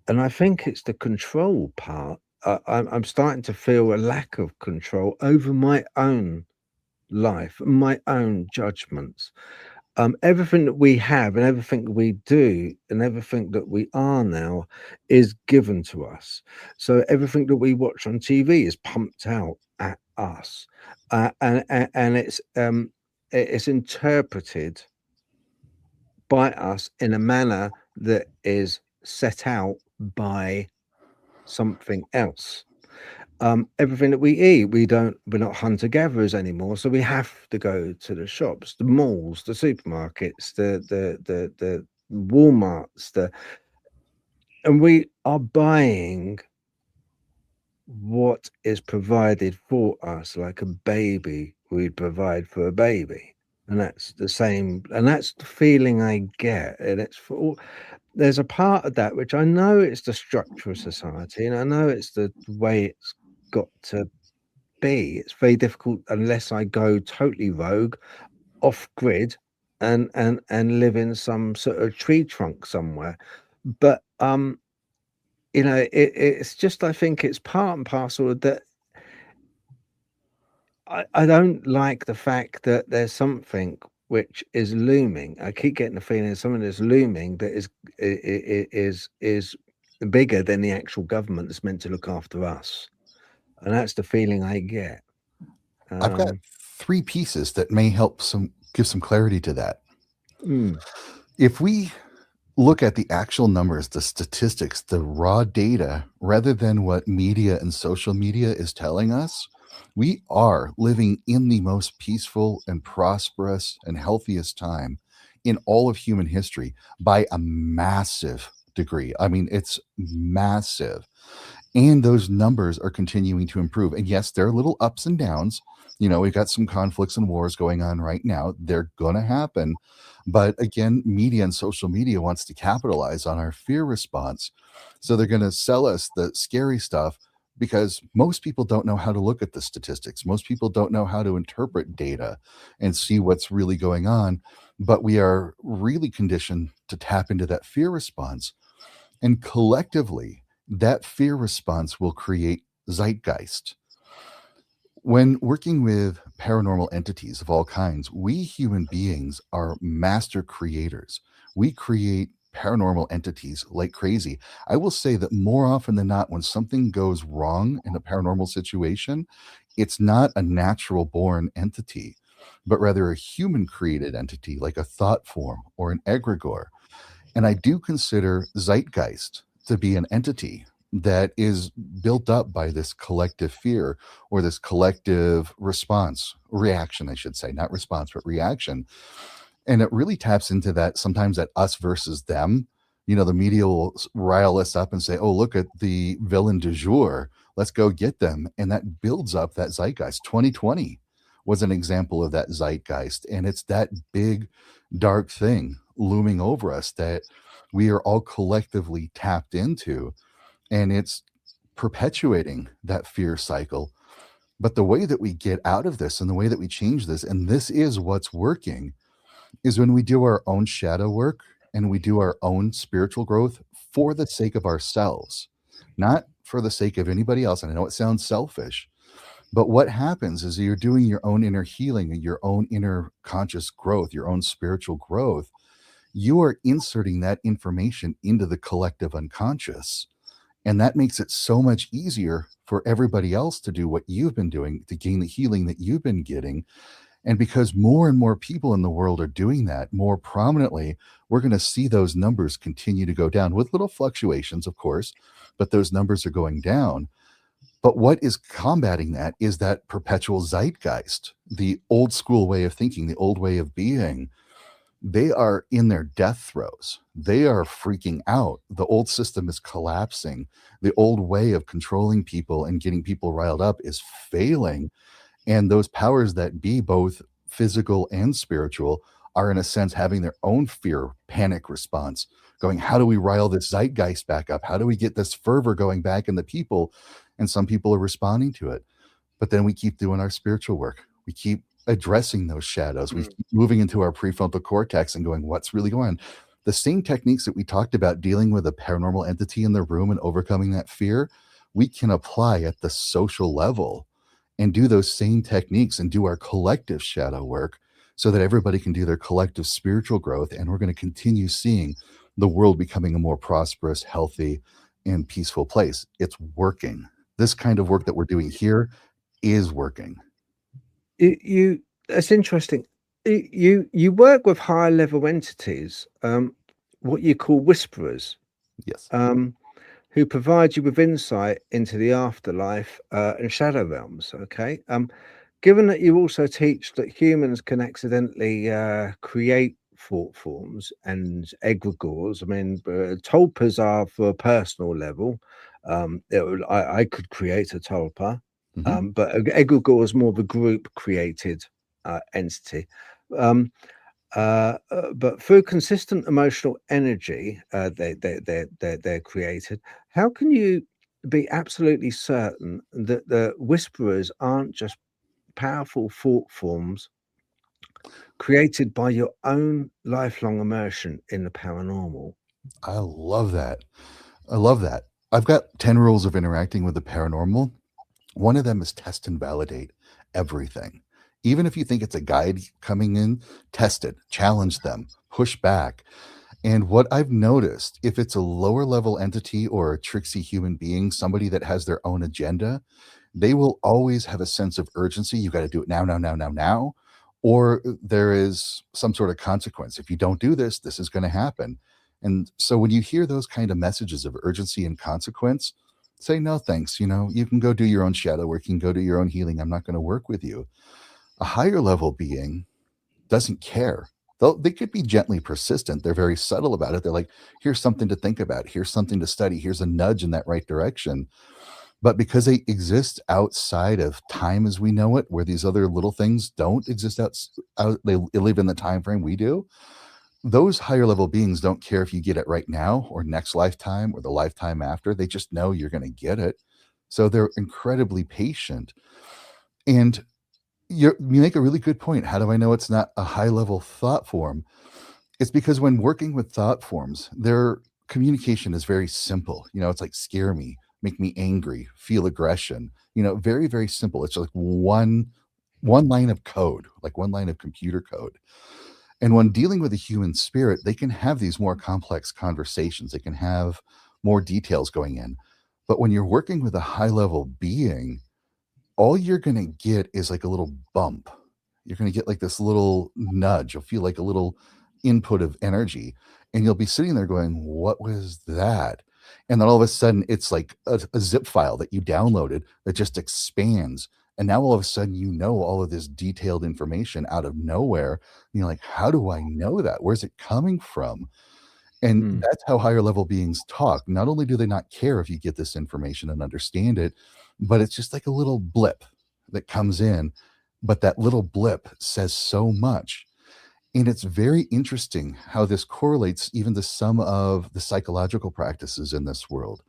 and I think it's the control part. I'm starting to feel a lack of control over my own life, my own judgments. Everything that we have and everything that we do and everything that we are now is given to us. So everything that we watch on TV is pumped out at us, and it's interpreted by us in a manner that is set out by something else. Everything that we eat, we're not hunter gatherers anymore, so we have to go to the shops, the malls, the supermarkets, the Walmarts, and we are buying what is provided for us, like a baby we'd provide for a baby. and that's the same, and that's the feeling I get, and it's for all. There's a part of that which I know it's the structure of society, and I know it's the way it's got to be. It's very difficult unless I go totally rogue, off grid, and live in some sort of tree trunk somewhere. But it's just, I think it's part and parcel of that. I don't like the fact that there's something which is looming. I keep getting the feeling something that's looming that is bigger than the actual government that's meant to look after us, and that's the feeling I get. I've got Um, 3 pieces that may help give some clarity to that. mm, If we look at the actual numbers, the statistics, the raw data, rather than what media and social media is telling us, we are living in the most peaceful and prosperous and healthiest time in all of human history by a massive degree. I mean, it's massive. And those numbers are continuing to improve. And yes, there are little ups and downs. We've got some conflicts and wars going on right now. They're going to happen. But again, media and social media wants to capitalize on our fear response. So they're going to sell us the scary stuff because most people don't know how to look at the statistics. Most people don't know how to interpret data and see what's really going on. But we are really conditioned to tap into that fear response. And collectively, that fear response will create zeitgeist. When working with paranormal entities of all kinds, we human beings are master creators. We create paranormal entities like crazy. I will say that more often than not, when something goes wrong in a paranormal situation, it's not a natural born entity, but rather a human created entity like a thought form or an egregore. And I do consider zeitgeist to be an entity that is built up by this collective fear or this collective response, reaction, I should say, not response, but reaction. And it really taps into that sometimes that us versus them. The media will rile us up and say, oh, look at the villain du jour. Let's go get them. And that builds up that zeitgeist. 2020 was an example of that zeitgeist. And it's that big, dark thing looming over us that we are all collectively tapped into. And it's perpetuating that fear cycle. But the way that we get out of this and the way that we change this, and this is what's working, is when we do our own shadow work and we do our own spiritual growth for the sake of ourselves, not for the sake of anybody else. And I know it sounds selfish, but what happens is you're doing your own inner healing and your own inner conscious growth, your own spiritual growth. You are inserting that information into the collective unconscious. And that makes it so much easier for everybody else to do what you've been doing to gain the healing that you've been getting. And because more and more people in the world are doing that more prominently, we're going to see those numbers continue to go down with little fluctuations, of course, but those numbers are going down. But what is combating that is that perpetual zeitgeist, the old school way of thinking, the old way of being. They are in their death throes. They are freaking out. The old system is collapsing. The old way of controlling people and getting people riled up is failing. And those powers that be, both physical and spiritual, are in a sense having their own fear panic response, going, how do we rile this zeitgeist back up? How do we get this fervor going back in the people? And some people are responding to it. But then we keep doing our spiritual work. We keep addressing those shadows. We mm, keep moving into our prefrontal cortex and going, what's really going on? The same techniques that we talked about dealing with a paranormal entity in the room and overcoming that fear, we can apply at the social level and do those same techniques and do our collective shadow work so that everybody can do their collective spiritual growth. And we're going to continue seeing the world becoming a more prosperous, healthy, and peaceful place. It's working. This kind of work that we're doing here is working. you that's interesting. You work with higher level entities, what you call whisperers, Yes. um, who provide you with insight into the afterlife and shadow realms. Okay. Given that you also teach that humans can accidentally create thought forms and egregores, I mean, tulpas are for a personal level. I could create a tulpa, Mhm. but egregore is more of a group created entity. Um, but through consistent emotional energy, they're created. How can you be absolutely certain that the whisperers aren't just powerful thought forms created by your own lifelong immersion in the paranormal? I love that. I love that. I've got 10 rules of interacting with the paranormal. One of them is test and validate everything. Even if you think it's a guide coming in, test it, challenge them, push back. And what I've noticed, if it's a lower level entity or a tricksy human being, somebody that has their own agenda, they will always have a sense of urgency. You got to do it now, now, now, now, now. Or there is some sort of consequence. If you don't do this, this is going to happen. And so when you hear those kind of messages of urgency and consequence, say no thanks. You can go do your own shadow work, you can go do your own healing. I'm not going to work with you. A higher level being doesn't care. They could be gently persistent. They're very subtle about it. They're like, here's something to think about. Here's something to study. Here's a nudge in that right direction. But because they exist outside of time as we know it, where these other little things don't exist they live in the time frame we do. Those higher level beings don't care if you get it right now or next lifetime or the lifetime after. They just know you're going to get it. So they're incredibly patient. And you make a really good point. How do I know it's not a high level thought form? It's because when working with thought forms, their communication is very simple. It's like scare me, make me angry, feel aggression. Very, very simple. It's like one line of code, like one line of computer code. And when dealing with a human spirit, they can have these more complex conversations. They can have more details going in. But when you're working with a high level being, all you're going to get is like a little bump. You're going to get like this little nudge. You'll feel like a little input of energy. And you'll be sitting there going, what was that? And then all of a sudden, it's like a zip file that you downloaded that just expands. And now all of a sudden, all of this detailed information out of nowhere. And you're like, how do I know that? Where's it coming from? And that's how higher level beings talk. Not only do they not care if you get this information and understand it, but it's just like a little blip that comes in. But that little blip says so much. And it's very interesting how this correlates even to some of the psychological practices in this world.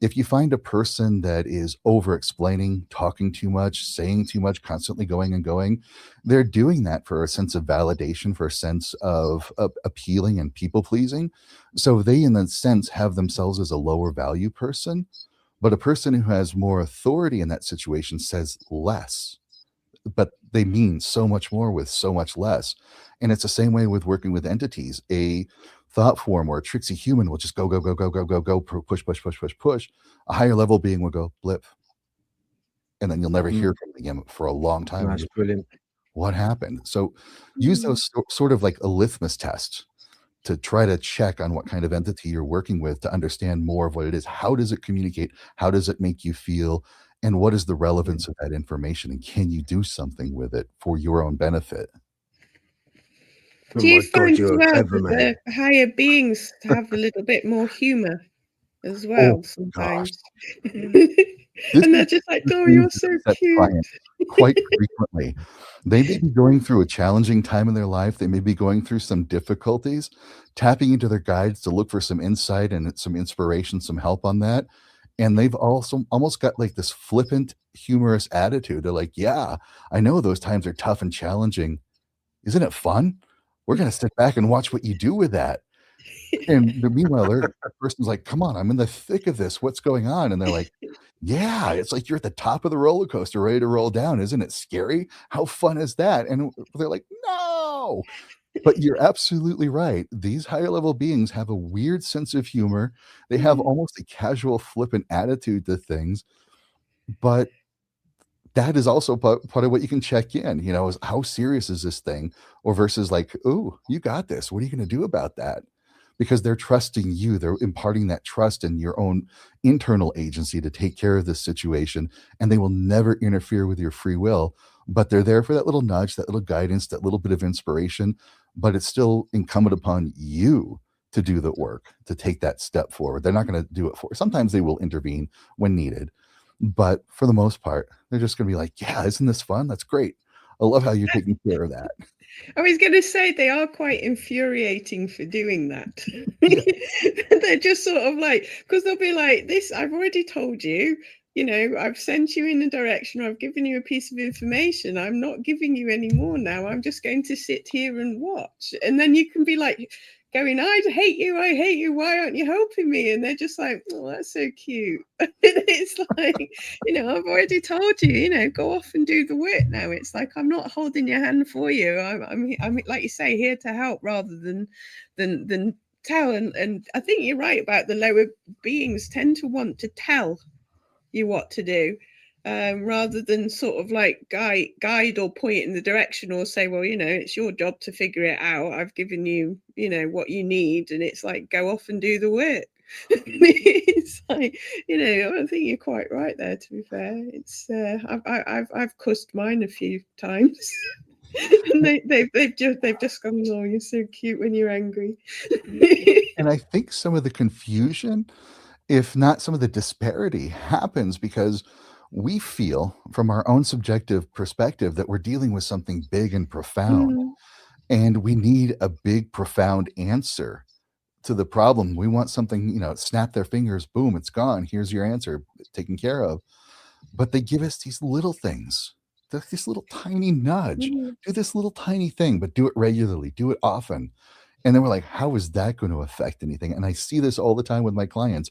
If you find a person that is over explaining, talking too much, saying too much, constantly going and going, they're doing that for a sense of validation, for a sense of appealing and people pleasing. So they, in a sense, have themselves as a lower value person. But a person who has more authority in that situation says less, but they mean so much more with so much less. And it's the same way with working with entities. A thought form or a tricksy human will just go, go, go, go, go, go, go, push, push, push, push, push. A higher level being will go blip. And then you'll never hear from them again for a long time. That's brilliant. What happened? So use those sort of like a litmus test to try to check on what kind of entity you're working with to understand more of what it is. How does it communicate? How does it make you feel? And what is the relevance of that information? And can you do something with it for your own benefit? Oh Do you my God, find as you're a well clever that man. the higher beings have a little bit more humour as well sometimes? And they're just like, oh, you're so cute. Quite frequently. They may be going through a challenging time in their life. They may be going through some difficulties, tapping into their guides to look for some insight and some inspiration, some help on that. And they've also almost got like this flippant, humorous attitude. They're like, yeah, I know those times are tough and challenging. Isn't it fun? We're going to sit back and watch what you do with that. And meanwhile, the person's like, come on, I'm in the thick of this. What's going on? And they're like, yeah, it's like you're at the top of the roller coaster, ready to roll down. Isn't it scary? How fun is that? And they're like, no. But you're absolutely right. These higher level beings have a weird sense of humor. They have almost a casual, flippant attitude to things. But that is also part of what you can check in, is how serious is this thing? Or versus like, oh, you got this. What are you going to do about that? Because they're trusting you. They're imparting that trust in your own internal agency to take care of this situation. And they will never interfere with your free will. But they're there for that little nudge, that little guidance, that little bit of inspiration. But it's still incumbent upon you to do the work, to take that step forward. They're not going to do it for you. Sometimes they will intervene when needed. But for the most part, they're just going to be like, yeah, isn't this fun? That's great. I love how you're taking care of that. I was going to say they are quite infuriating for doing that. Yeah. They're just sort of like, because they'll be like, this, I've already told you, I've sent you in a direction, or I've given you a piece of information. I'm not giving you any more now. I'm just going to sit here and watch. And then you can be like, going, I hate you, why aren't you helping me? And they're just like, oh, that's so cute. It's like, I've already told you, go off and do the work now. It's like, I'm not holding your hand for you. I'm like you say, here to help rather than tell. And I think you're right about the lower beings tend to want to tell you what to do, rather than sort of like guide or point in the direction, or say, well, it's your job to figure it out. I've given you, what you need, and it's like, go off and do the work. It's like, I think you're quite right there. To be fair, it's I've cussed mine a few times. And they've just gone, oh, you're so cute when you're angry. And I think some of the confusion, if not some of the disparity, happens because we feel from our own subjective perspective that we're dealing with something big and profound, Mm, and we need a big, profound answer to the problem. We want something, snap their fingers, boom, it's gone. Here's your answer, taken care of. But they give us these little things, this little tiny nudge. mm, Do this little tiny thing, but do it regularly, do it often. And then we're like, how is that going to affect anything? And I see this all the time with my clients.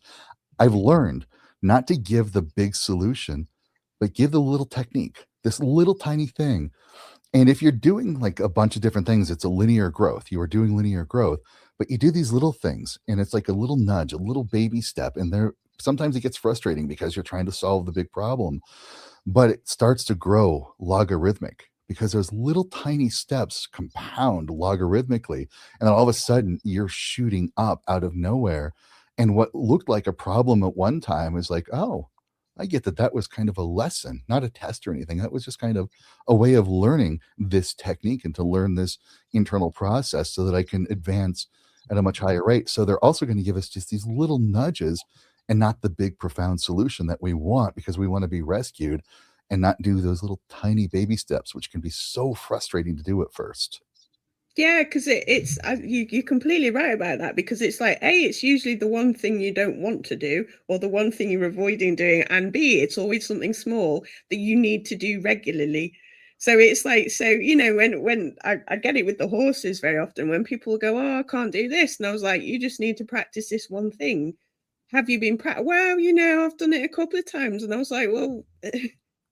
I've learned not to give the big solution, but give the little technique, this little tiny thing. And if you're doing like a bunch of different things, it's a linear growth. You are doing linear growth, but you do these little things and it's like a little nudge, a little baby step. And there sometimes it gets frustrating because you're trying to solve the big problem, but it starts to grow logarithmic because those little tiny steps compound logarithmically. And then all of a sudden you're shooting up out of nowhere. And what looked like a problem at one time is like, oh, I get that that was kind of a lesson, not a test or anything. That was just kind of a way of learning this technique and to learn this internal process so that I can advance at a much higher rate. So they're also going to give us just these little nudges and not the big, profound solution that we want because we want to be rescued and not do those little tiny baby steps, which can be so frustrating to do at first. yeah, because it's you're completely right about that, because it's like, A, it's usually the one thing you don't want to do, or the one thing you're avoiding doing, and B, it's always something small that you need to do regularly. So it's like, so when I get it with the horses very often, when people go, oh, I can't do this, and I was like, you just need to practice this one thing. Have you been well, I've done it a couple of times. And I was like, well,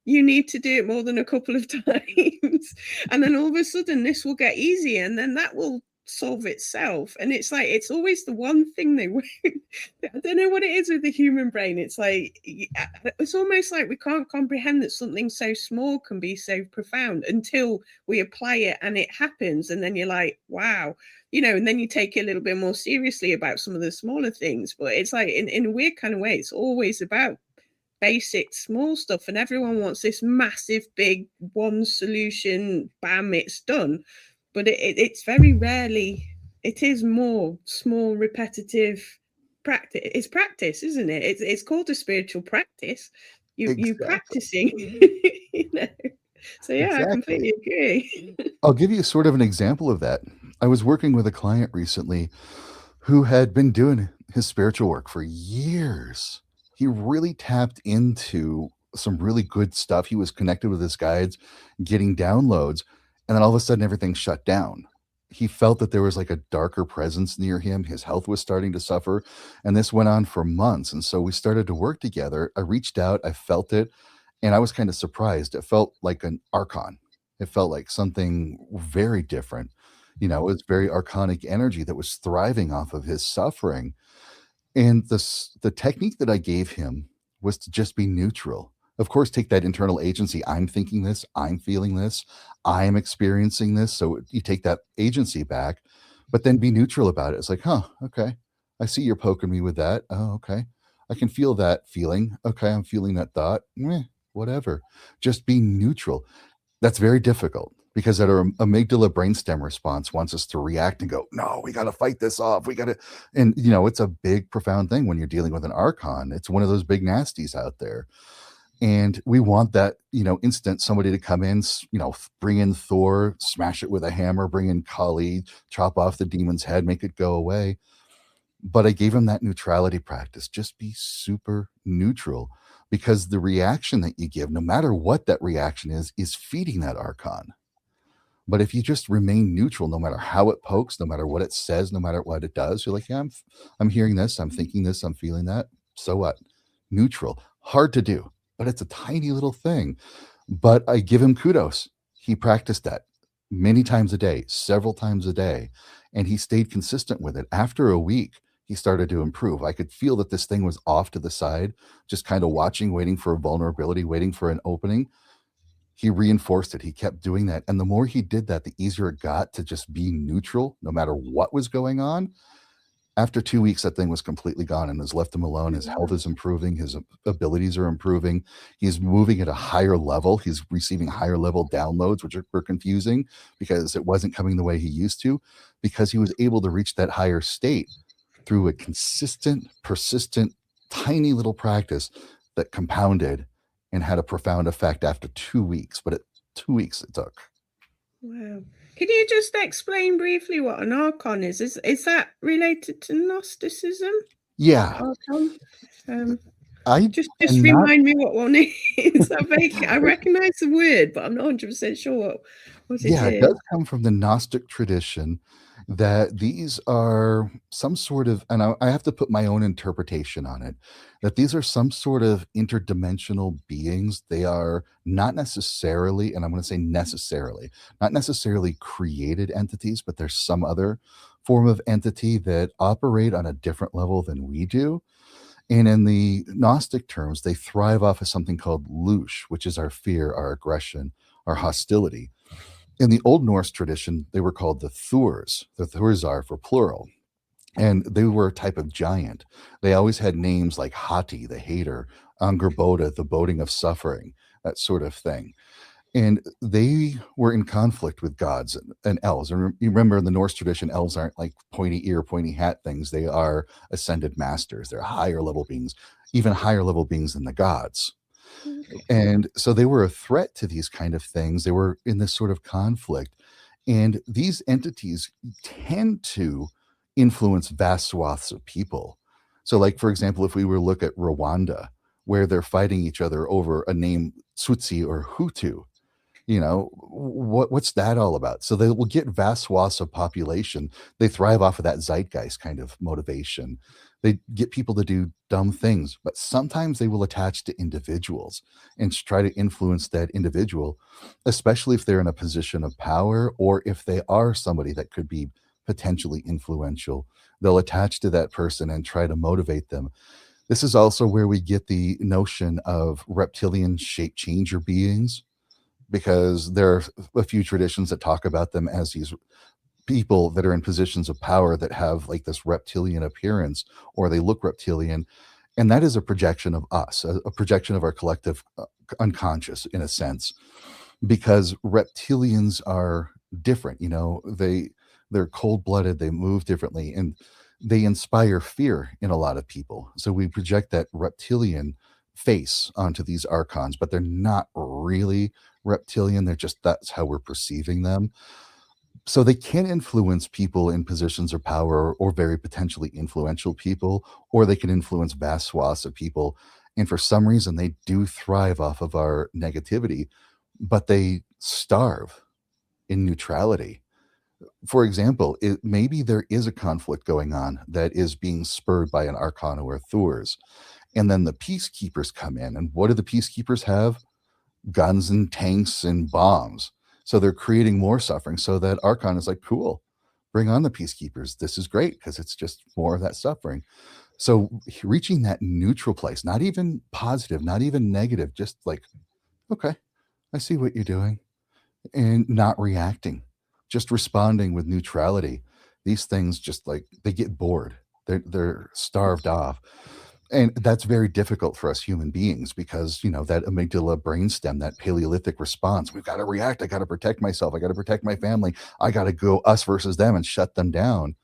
you need to do it more than a couple of times. And then all of a sudden this will get easier, and then that will solve itself. And it's like, it's always the one thing they won't. I don't know what it is with the human brain. It's like, it's almost like we can't comprehend that something so small can be so profound until we apply it and it happens. And then you're like, wow. And then you take it a little bit more seriously about some of the smaller things. But it's like, in a weird kind of way, it's always about basic small stuff, and everyone wants this massive big one solution, bam, it's done. But it's very rarely, it is more small repetitive practice. It's practice, isn't it? It's called a spiritual practice. You Exactly. practicing. So yeah, I Exactly. completely agree. I'll give you sort of an example of that. I was working with a client recently who had been doing his spiritual work for years. He really tapped into some really good stuff. He was connected with his guides, getting downloads, and then all of a sudden everything shut down. He felt that there was like a darker presence near him. His health was starting to suffer, and this went on for months. And so we started to work together. I reached out, I felt it, and I was kind of surprised. It felt like an archon. It felt like something very different. It was very archonic energy that was thriving off of his suffering. And the technique that I gave him was to just be neutral. Of course, take that internal agency. I'm thinking this, I'm feeling this, I'm experiencing this. So you take that agency back, but then be neutral about it. It's like, huh, okay. I see you're poking me with that. Oh, okay. I can feel that feeling. Okay, I'm feeling that thought. Whatever. Just be neutral. That's very difficult because that our amygdala brainstem response wants us to react and go, no, we got to fight this off. We got to, and it's a big, profound thing when you're dealing with an archon. It's one of those big nasties out there. And we want that, instant somebody to come in, bring in Thor, smash it with a hammer, bring in Kali, chop off the demon's head, make it go away. But I gave him that neutrality practice. Just be super neutral, because the reaction that you give, no matter what that reaction is feeding that archon. But if you just remain neutral, no matter how it pokes, no matter what it says, no matter what it does, you're like, yeah, I'm hearing this, I'm thinking this, I'm feeling that. So what? Neutral. Hard to do, but it's a tiny little thing. But I give him kudos. He practiced that many times a day, several times a day, and he stayed consistent with it. After a week, he started to improve. I could feel that this thing was off to the side, just kind of watching, waiting for a vulnerability, waiting for an opening. He reinforced it. He kept doing that. And the more he did that, the easier it got to just be neutral no matter what was going on. After 2 weeks, that thing was completely gone and has left him alone. His health is improving. His abilities are improving. He's moving at a higher level. He's receiving higher level downloads, which were confusing because it wasn't coming the way he used to, because he was able to reach that higher state through a consistent, persistent, tiny little practice that compounded and had a profound effect after 2 weeks. But 2 weeks it took. Wow. Can you just explain briefly what an archon is? Is that related to Gnosticism? Yeah. Archon? I just am not- remind me what one is. I recognize the word, but I'm not 100% sure what it Yeah, is. it does come from the Gnostic tradition, that these are some sort of, and I have to put my own interpretation on it, that these are some sort of interdimensional beings. They are not necessarily, and I'm going to say necessarily, not necessarily created entities, but there's some other form of entity that operate on a different level than we do. And in the Gnostic terms, they thrive off of something called lush, which is our fear, our aggression, our hostility. In the Old Norse tradition, they were called the Thurs. The Thursar for plural. And they were a type of giant. They always had names like Hati, the hater, Angerboda, the boding of suffering, that sort of thing. And they were in conflict with gods and elves. And you remember in the Norse tradition, elves aren't like pointy ear, pointy hat things. They are ascended masters. They're higher level beings, even higher level beings than the gods. And so they were a threat to these kind of things. They were in this sort of conflict. And these entities tend to influence vast swaths of people. So, like, for example, if we were to look at Rwanda, where they're fighting each other over a name, Tutsi or Hutu, what's that all about? So they will get vast swaths of population. They thrive off of that zeitgeist kind of motivation. They get people to do dumb things, but sometimes they will attach to individuals and try to influence that individual, especially if they're in a position of power or if they are somebody that could be potentially influential. They'll attach to that person and try to motivate them. This is also where we get the notion of reptilian shape changer beings, because there are a few traditions that talk about them as these people that are in positions of power that have like this reptilian appearance, or they look reptilian. And that is a projection of us, a projection of our collective unconscious, in a sense, because reptilians are different. They're cold-blooded, they move differently, and they inspire fear in a lot of people. So we project that reptilian face onto these archons, but they're not really reptilian. That's how we're perceiving them. So they can influence people in positions of power, or very potentially influential people, or they can influence vast swaths of people. And for some reason, they do thrive off of our negativity, but they starve in neutrality. For example, maybe there is a conflict going on that is being spurred by an archon or Thurs. And then the peacekeepers come in. And what do the peacekeepers have? Guns and tanks and bombs. So they're creating more suffering. So that archon is like, cool, bring on the peacekeepers. This is great, because it's just more of that suffering. So reaching that neutral place, not even positive, not even negative, just like, okay, I see what you're doing, and not reacting, just responding with neutrality. These things just like, they get bored. They're starved off. And that's very difficult for us human beings, because that amygdala brainstem, that Paleolithic response, we've got to react. I got to protect myself. I got to protect my family. I got to go us versus them and shut them down.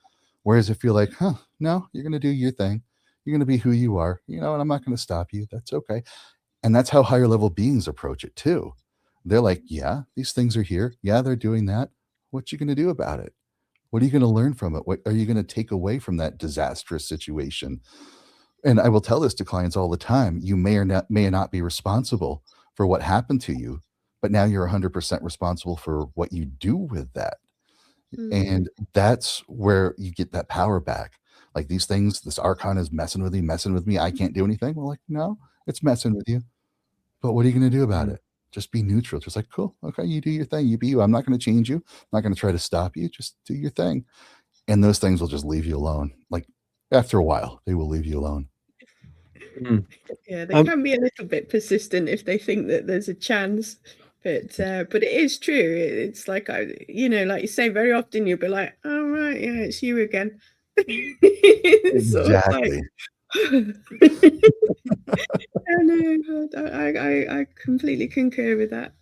Whereas if you're like, no, you're going to do your thing, you're going to be who you are, and I'm not going to stop you. That's okay. And that's how higher level beings approach it too. They're like, yeah, these things are here. Yeah, they're doing that. What you going to do about it? What are you going to learn from it? What are you going to take away from that disastrous situation? And I will tell this to clients all the time. You may not be responsible for what happened to you, but now you're 100% responsible for what you do with that. And that's where you get that power back. Like these things, this archon is messing with me. I can't do anything. Well, like, no, it's messing with you. But what are you going to do about it? Just be neutral. Just like, cool. Okay, you do your thing. You be you. I'm not going to change you. I'm not going to try to stop you. Just do your thing. And those things will just leave you alone. Like after a while, they will leave you alone. Yeah, they can be a little bit persistent if they think that there's a chance. But it is true. It's like like you say, very often you'll be like, "Oh right, yeah, it's you again." Exactly. I completely concur with that.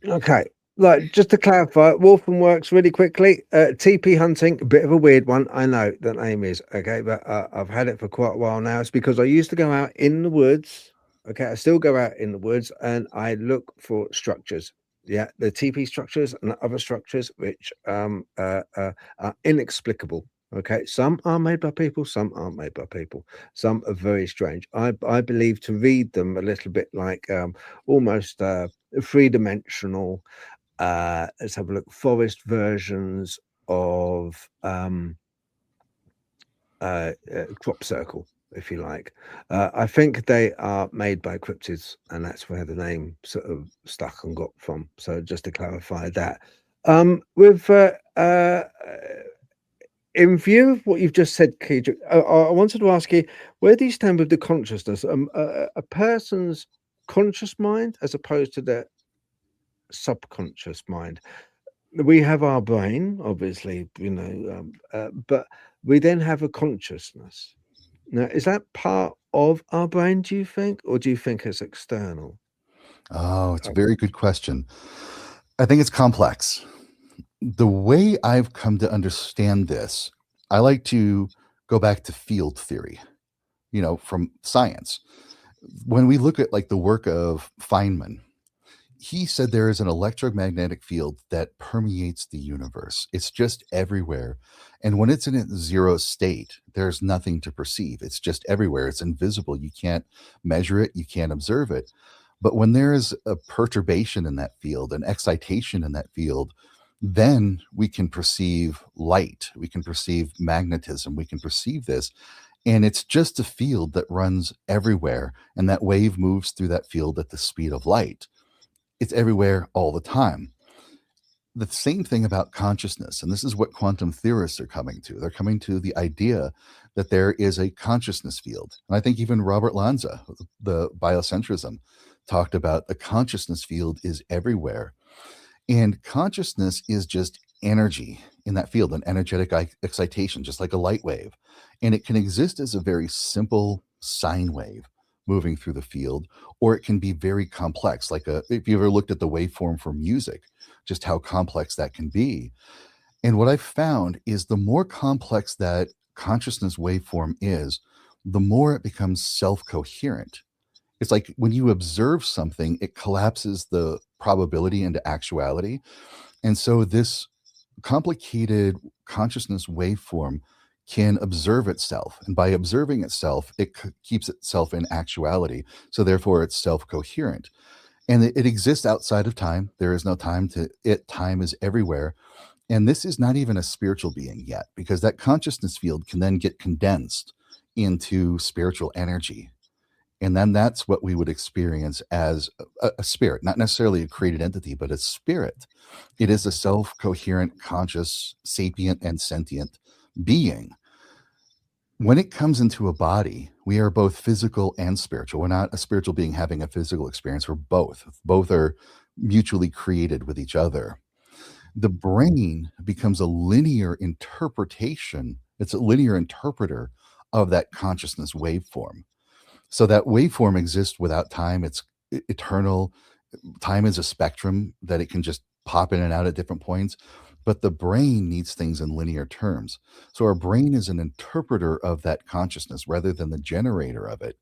Okay. Like, just to clarify, Wolfen works really quickly. TP hunting, a bit of a weird one. I know the name is, okay, but I've had it for quite a while now. It's because I used to go out in the woods. Okay, I still go out in the woods and I look for structures. Yeah, the TP structures and other structures which are inexplicable. Okay, some are made by people, some aren't made by people. Some are very strange. I believe to read them a little bit like almost three-dimensional, let's have a look, forest versions of crop circle, if you like. I think they are made by cryptids, and that's where the name sort of stuck and got from. So just to clarify that. With in view of what you've just said, Kedra, I wanted to ask you, where do you stand with the consciousness? A person's conscious mind as opposed to their subconscious mind. We have our brain, obviously, but we then have a consciousness. Now, is that part of our brain, do you think, or do you think it's external? Oh, it's a very good question. I think it's complex. The way I've come to understand this, I like to go back to field theory, from science. When we look at like the work of Feynman, he said there is an electromagnetic field that permeates the universe. It's just everywhere. And when it's in its zero state, there's nothing to perceive. It's just everywhere. It's invisible. You can't measure it, you can't observe it. But when there is a perturbation in that field, an excitation in that field, then we can perceive light, we can perceive magnetism, we can perceive this. And it's just a field that runs everywhere. And that wave moves through that field at the speed of light. It's everywhere all the time. The same thing about consciousness, and this is what quantum theorists are coming to. They're coming to the idea that there is a consciousness field. And I think even Robert Lanza, the biocentrism, talked about the consciousness field is everywhere. And consciousness is just energy in that field, an energetic excitation, just like a light wave. And it can exist as a very simple sine wave moving through the field, or it can be very complex, like if you ever looked at the waveform for music, just how complex that can be. And what I've found is the more complex that consciousness waveform is, the more it becomes self-coherent. It's like when you observe something, it collapses the probability into actuality. And so this complicated consciousness waveform can observe itself. And by observing itself, it keeps itself in actuality. So therefore, it's self-coherent. And it exists outside of time. There is no time to it. Time is everywhere. And this is not even a spiritual being yet, because that consciousness field can then get condensed into spiritual energy. And then that's what we would experience as a spirit, not necessarily a created entity, but a spirit. It is a self-coherent, conscious, sapient, and sentient being. When it comes into a body, we are both physical and spiritual. We're not a spiritual being having a physical experience. We're both. Both are mutually created with each other. The brain becomes a linear interpretation. It's a linear interpreter of that consciousness waveform. So that waveform exists without time. It's eternal. Time is a spectrum that it can just pop in and out at different points. But the brain needs things in linear terms. So our brain is an interpreter of that consciousness rather than the generator of it.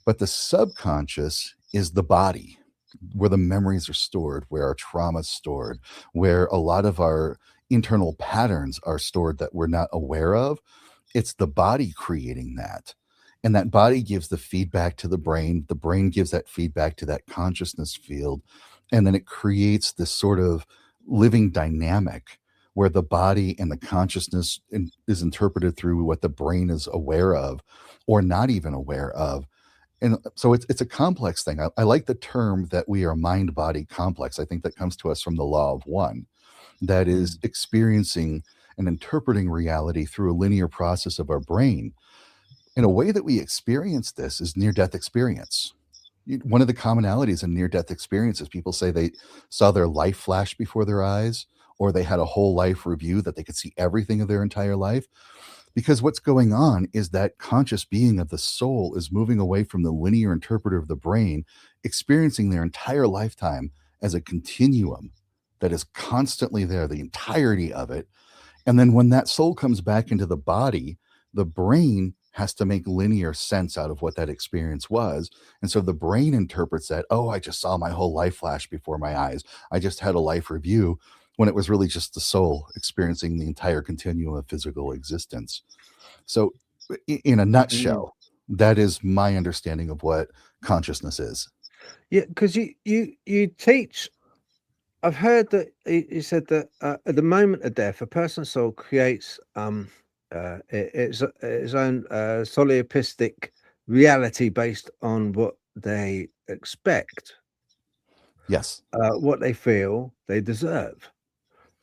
But the subconscious is the body, where the memories are stored, where our trauma is stored, where a lot of our internal patterns are stored that we're not aware of. It's the body creating that. And that body gives the feedback to the brain. The brain gives that feedback to that consciousness field. And then it creates this sort of living dynamic where the body and the consciousness is interpreted through what the brain is aware of or not even aware of. And so it's a complex thing. I like the term that we are mind body complex. I think that comes to us from the law of one, that is experiencing and interpreting reality through a linear process of our brain. In a way that we experience this is near death experience. One of the commonalities in near death experiences, people say they saw their life flash before their eyes, or they had a whole life review that they could see everything of their entire life. Because what's going on is that conscious being of the soul is moving away from the linear interpreter of the brain, experiencing their entire lifetime as a continuum that is constantly there, the entirety of it. And then when that soul comes back into the body, the brain has to make linear sense out of what that experience was. And so the brain interprets that, oh, I just saw my whole life flash before my eyes. I just had a life review, when it was really just the soul experiencing the entire continuum of physical existence. So, in a nutshell, that is my understanding of what consciousness is. Yeah, because you teach. I've heard that you said that at the moment of death, a person's soul creates its own solipsistic reality based on what they expect, Yes. what they feel they deserve,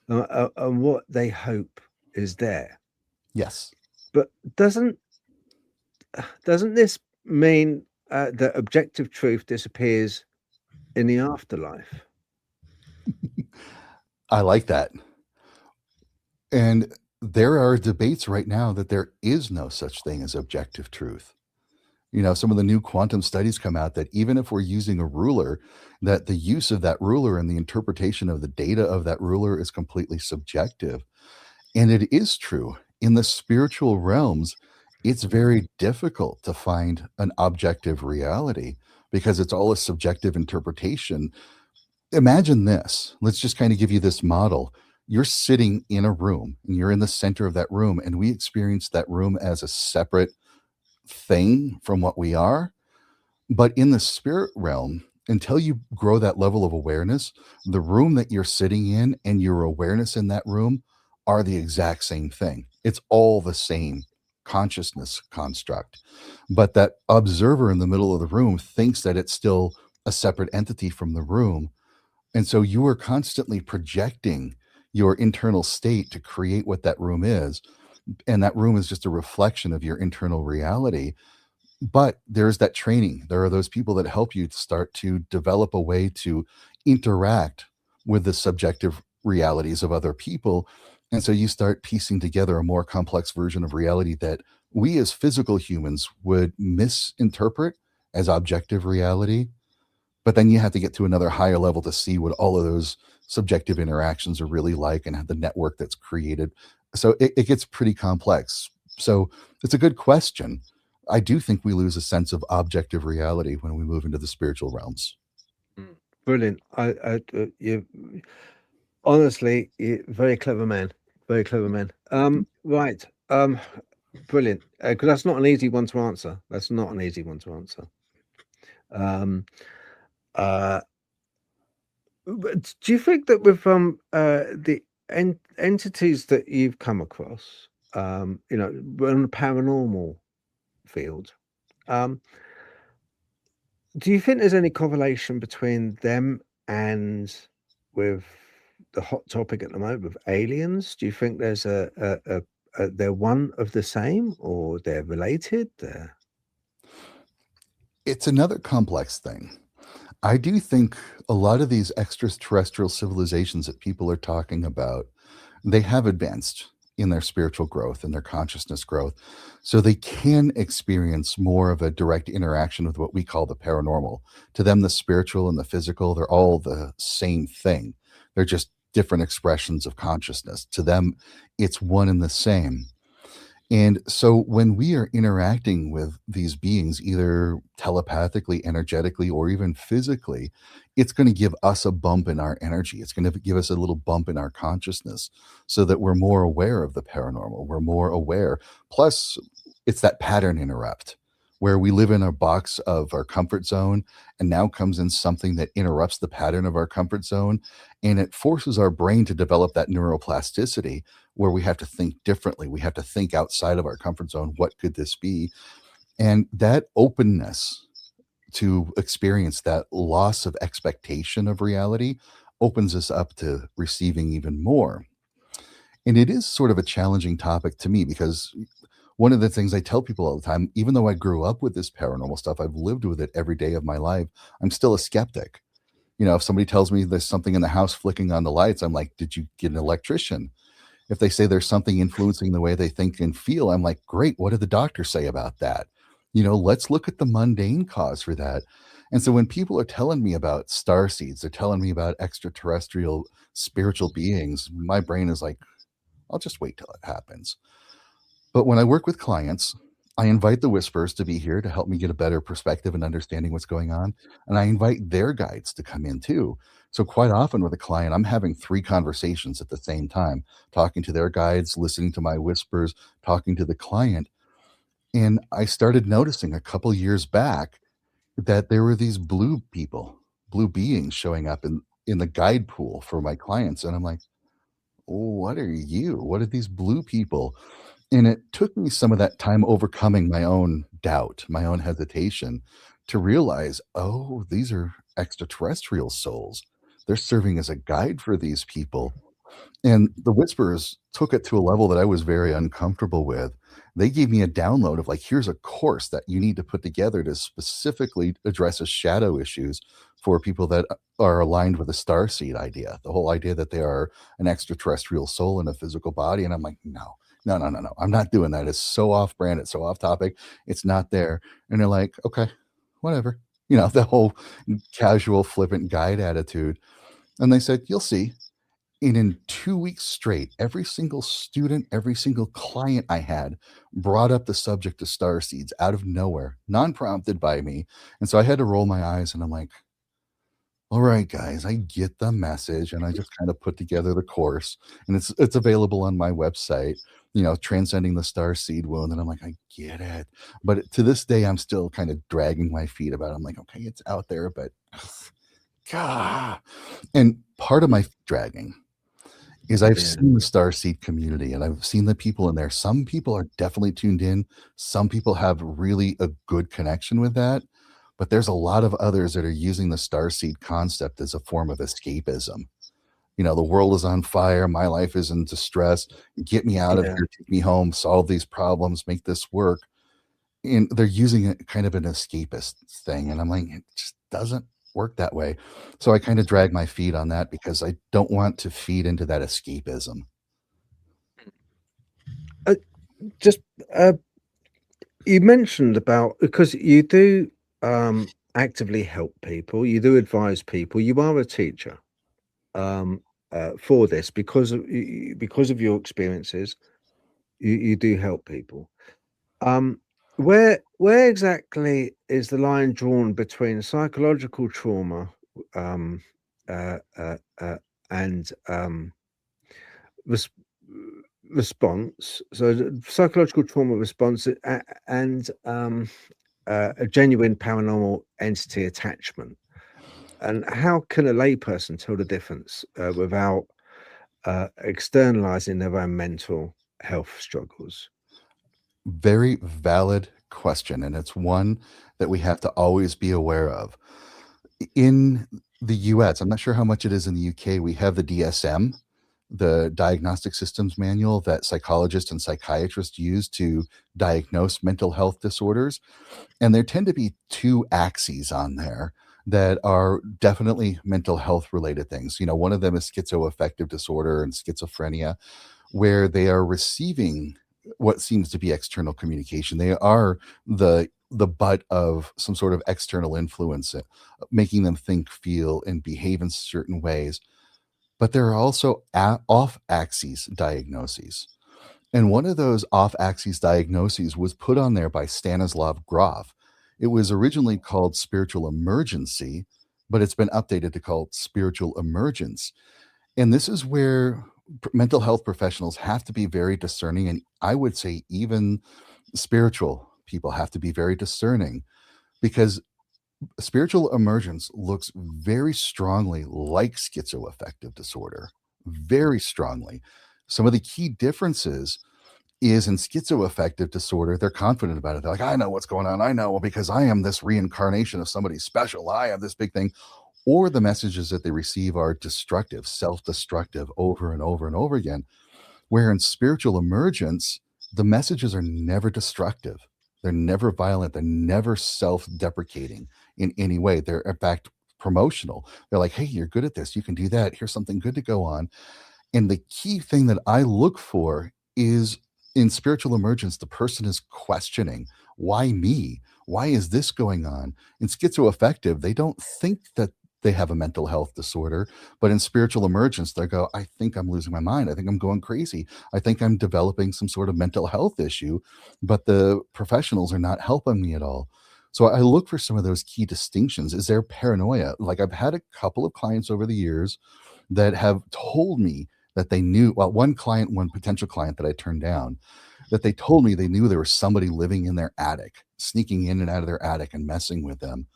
and what they hope is there. Yes. But doesn't this mean that objective truth disappears in the afterlife? I like that. And there are debates right now that there is no such thing as objective truth. Some of the new quantum studies come out that even if we're using a ruler, that the use of that ruler and the interpretation of the data of that ruler is completely subjective. And it is true. In the spiritual realms, it's very difficult to find an objective reality because it's all a subjective interpretation. Imagine this. Let's just kind of give you this model. You're sitting in a room and you're in the center of that room, and we experience that room as a separate thing from what we are. But in the spirit realm, until you grow that level of awareness, the room that you're sitting in and your awareness in that room are the exact same thing. It's all the same consciousness construct. But that observer in the middle of the room thinks that it's still a separate entity from the room. And so you are constantly projecting your internal state to create what that room is. And that room is just a reflection of your internal reality. But there's that training. There are those people that help you to start to develop a way to interact with the subjective realities of other people. And so you start piecing together a more complex version of reality that we as physical humans would misinterpret as objective reality. But then you have to get to another higher level to see what all of those subjective interactions are really like and the network that's created. So it gets pretty complex. So it's a good question. I do think we lose a sense of objective reality when we move into the spiritual realms. Brilliant. You honestly, very clever man. Very clever man. Right. Brilliant. Because that's not an easy one to answer. That's not an easy one to answer. Uh, but do you think that with the entities that you've come across, on the paranormal field, do you think there's any correlation between them and with the hot topic at the moment with aliens? Do you think there's they're one of the same, or they're related? It's another complex thing. I do think a lot of these extraterrestrial civilizations that people are talking about, they have advanced in their spiritual growth and their consciousness growth. So they can experience more of a direct interaction with what we call the paranormal. To them, the spiritual and the physical, they're all the same thing. They're just different expressions of consciousness. To them, it's one and the same. And so when we are interacting with these beings, either telepathically, energetically, or even physically, it's going to give us a bump in our energy. It's going to give us a little bump in our consciousness so that we're more aware of the paranormal. We're more aware. Plus, it's that pattern interrupt where we live in a box of our comfort zone, and now comes in something that interrupts the pattern of our comfort zone, and it forces our brain to develop that neuroplasticity where we have to think differently. We have to think outside of our comfort zone. What could this be? And that openness to experience that loss of expectation of reality opens us up to receiving even more. And it is sort of a challenging topic to me because one of the things I tell people all the time, even though I grew up with this paranormal stuff, I've lived with it every day of my life, I'm still a skeptic. If somebody tells me there's something in the house flicking on the lights, I'm like, did you get an electrician? If they say there's something influencing the way they think and feel, I'm like, great. What did the doctor say about that? Let's look at the mundane cause for that. And so when people are telling me about star seeds, they're telling me about extraterrestrial spiritual beings, my brain is like, I'll just wait till it happens. But when I work with clients, I invite the whispers to be here to help me get a better perspective and understanding what's going on. And I invite their guides to come in too. So quite often with a client, I'm having 3 conversations at the same time, talking to their guides, listening to my whispers, talking to the client. And I started noticing a couple years back that there were these blue people, blue beings showing up in the guide pool for my clients. And I'm like, what are you? What are these blue people? And it took me some of that time overcoming my own doubt, my own hesitation to realize, oh, these are extraterrestrial souls. They're serving as a guide for these people. And the Whisperers took it to a level that I was very uncomfortable with. They gave me a download of like, here's a course that you need to put together to specifically address shadow issues for people that are aligned with the starseed idea, the whole idea that they are an extraterrestrial soul in a physical body. And I'm like, no, no, no, no, no. I'm not doing that. It's so off brand. It's so off topic. It's not there. And they're like, okay, whatever. The whole casual, flippant guide attitude. And they said, you'll see. And in 2 weeks straight, every single student, every single client I had brought up the subject of star seeds out of nowhere, non-prompted by me. And so I had to roll my eyes and I'm like, all right, guys, I get the message. And I just kind of put together the course, and it's available on my website, transcending the star seed wound. And I'm like, I get it. But to this day, I'm still kind of dragging my feet about it. I'm like, okay, it's out there, but God. And part of my dragging is I've Yeah. seen the starseed community and I've seen the people in there. Some people are definitely tuned in. Some people have really a good connection with that. But there's a lot of others that are using the starseed concept as a form of escapism. The world is on fire. My life is in distress. Get me out of Yeah. here. Take me home. Solve these problems. Make this work. And they're using it kind of an escapist thing. And I'm like, it just doesn't work that way. So I kind of drag my feet on that because I don't want to feed into that escapism. Just you mentioned about, because you do actively help people, you do advise people, you are a teacher for this because of your experiences. You do help people. Where exactly is the line drawn between psychological trauma um, uh, uh, uh, and res- response? So psychological trauma response and a genuine paranormal entity attachment. And how can a layperson tell the difference without externalizing their own mental health struggles? Very valid question. And it's one that we have to always be aware of. In the US, I'm not sure how much it is in the UK, we have the DSM, the Diagnostic Systems Manual that psychologists and psychiatrists use to diagnose mental health disorders. And there tend to be 2 axes on there that are definitely mental health related things. One of them is schizoaffective disorder and schizophrenia, where they are receiving what seems to be external communication. They are the butt of some sort of external influence, making them think, feel, and behave in certain ways. But there are also off axis diagnoses. And one of those off-axis diagnoses was put on there by Stanislav Grof. It was originally called spiritual emergency, but it's been updated to call spiritual emergence. And this is where mental health professionals have to be very discerning. And I would say even spiritual people have to be very discerning, because spiritual emergence looks very strongly like schizoaffective disorder, very strongly. Some of the key differences is in schizoaffective disorder, they're confident about it. They're like, I know what's going on. I know because I am this reincarnation of somebody special. I have this big thing. Or the messages that they receive are destructive, self destructive over and over and over again. Where in spiritual emergence, the messages are never destructive. They're never violent. They're never self deprecating in any way. They're, in fact, promotional. They're like, hey, you're good at this. You can do that. Here's something good to go on. And the key thing that I look for is in spiritual emergence, the person is questioning, why me? Why is this going on? In schizoaffective, they don't think that they have a mental health disorder, but in spiritual emergence, they go, I think I'm losing my mind. I think I'm going crazy. I think I'm developing some sort of mental health issue, but the professionals are not helping me at all. So I look for some of those key distinctions. Is there paranoia? Like I've had a couple of clients over the years that have told me that they knew, well, one potential client that I turned down, that they told me they knew there was somebody living in their attic, sneaking in and out of their attic and messing with them.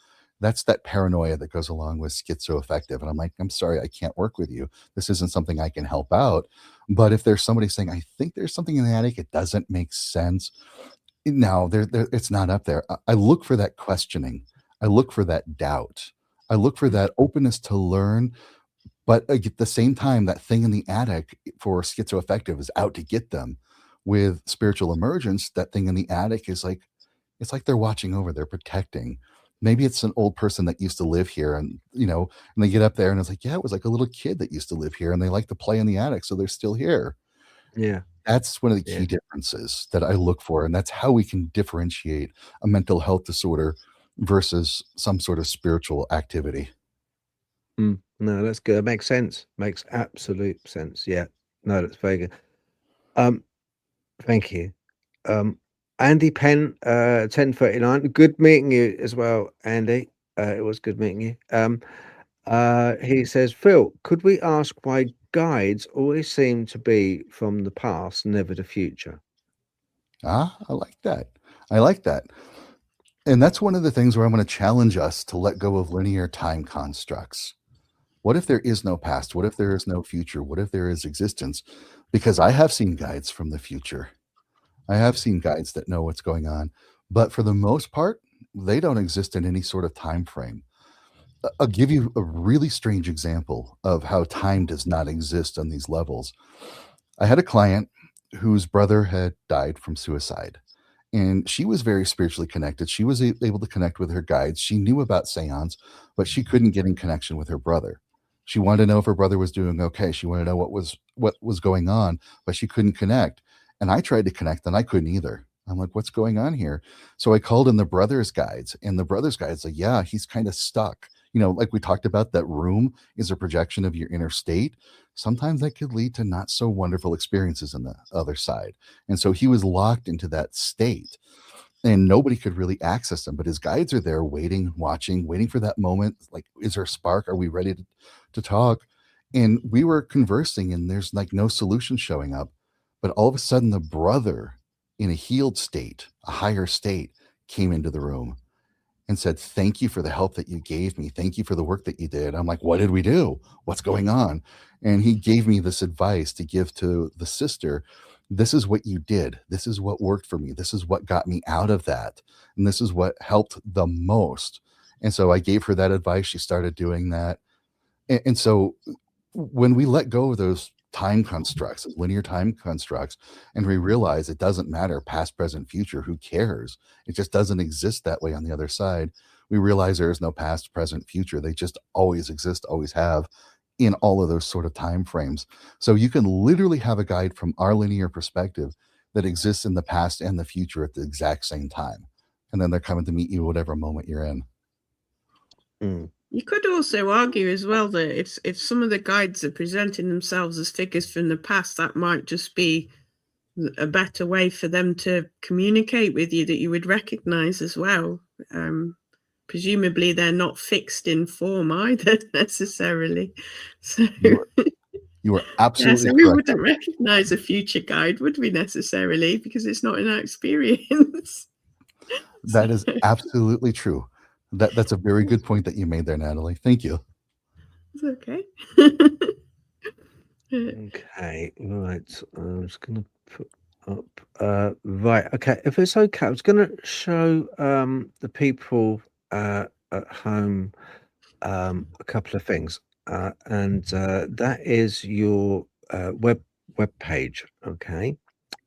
That's that paranoia that goes along with schizoaffective. And I'm like, I'm sorry, I can't work with you. This isn't something I can help out. But if there's somebody saying, I think there's something in the attic, it doesn't make sense. No, it's not up there. I look for that questioning. I look for that doubt. I look for that openness to learn, but at the same time, that thing in the attic for schizoaffective is out to get them. With spiritual emergence, that thing in the attic is like, it's like they're watching over, they're protecting. Maybe it's an old person that used to live here, and and they get up there and it's like, yeah, it was like a little kid that used to live here and they like to play in the attic, so they're still here. Yeah, That's one of the yeah. key differences that I look for, and that's how we can differentiate a mental health disorder versus some sort of spiritual activity. No, that's good. It makes sense. Makes absolute sense. Yeah. No, that's very good. Um, thank you. Andy Penn, 1039. Good meeting you as well, Andy. It was good meeting you. He says, Phil, could we ask why guides always seem to be from the past, never the future? Ah, I like that. I like that. And that's one of the things where I'm going to challenge us to let go of linear time constructs. What if there is no past? What if there is no future? What if there is existence? Because I have seen guides from the future. I have seen guides that know what's going on, but for the most part, they don't exist in any sort of time frame. I'll give you a really strange example of how time does not exist on these levels. I had a client whose brother had died from suicide, and she was very spiritually connected. She was able to connect with her guides. She knew about seance, but she couldn't get in connection with her brother. She wanted to know if her brother was doing okay. She wanted to know what was going on, but she couldn't connect. And I tried to connect, and I couldn't either. I'm like, what's going on here? So I called in the brother's guides, and the brother's guides like, yeah, he's kind of stuck. Like we talked about, that room is a projection of your inner state. Sometimes that could lead to not so wonderful experiences on the other side. And so he was locked into that state, and nobody could really access him. But his guides are there waiting, watching, waiting for that moment. Like, is there a spark? Are we ready to talk? And we were conversing, and there's like no solution showing up. But all of a sudden, the brother in a healed state, a higher state, came into the room and said, thank you for the help that you gave me. Thank you for the work that you did. I'm like, what did we do? What's going on? And he gave me this advice to give to the sister. This is what you did. This is what worked for me. This is what got me out of that. And this is what helped the most. And so I gave her that advice. She started doing that. And so when we let go of those time constructs, linear time constructs, and we realize it doesn't matter past, present, future, who cares? It just doesn't exist that way on the other side. We realize there is no past, present, future. They just always exist, always have, in all of those sort of time frames. So you can literally have a guide from our linear perspective that exists in the past and the future at the exact same time. And then they're coming to meet you whatever moment you're in. You could also argue as well that if some of the guides are presenting themselves as figures from the past, that might just be a better way for them to communicate with you that you would recognize as well. Presumably they're not fixed in form either necessarily. So You are yeah, absolutely so we correct. wouldn't recognize a future guide, would we necessarily? Because it's not in our experience. That is absolutely true. That's a very good point that you made there, Natalie. Thank you. It's okay. Okay, right. I'm just gonna put up right, okay. If it's okay, I was gonna show the people at home a couple of things. And that is your web page, okay?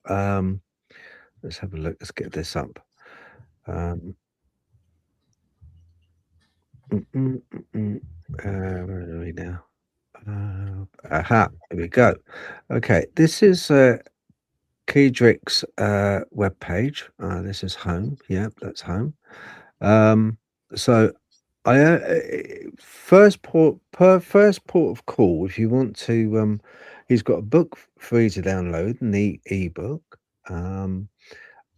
Um let's have a look, let's get this up. Um where are we now? Aha, here we go. Okay, this is Kedrick's web page. This is home. Yep, that's home. So I first port of call, if you want to, he's got a book for you to download, an ebook. I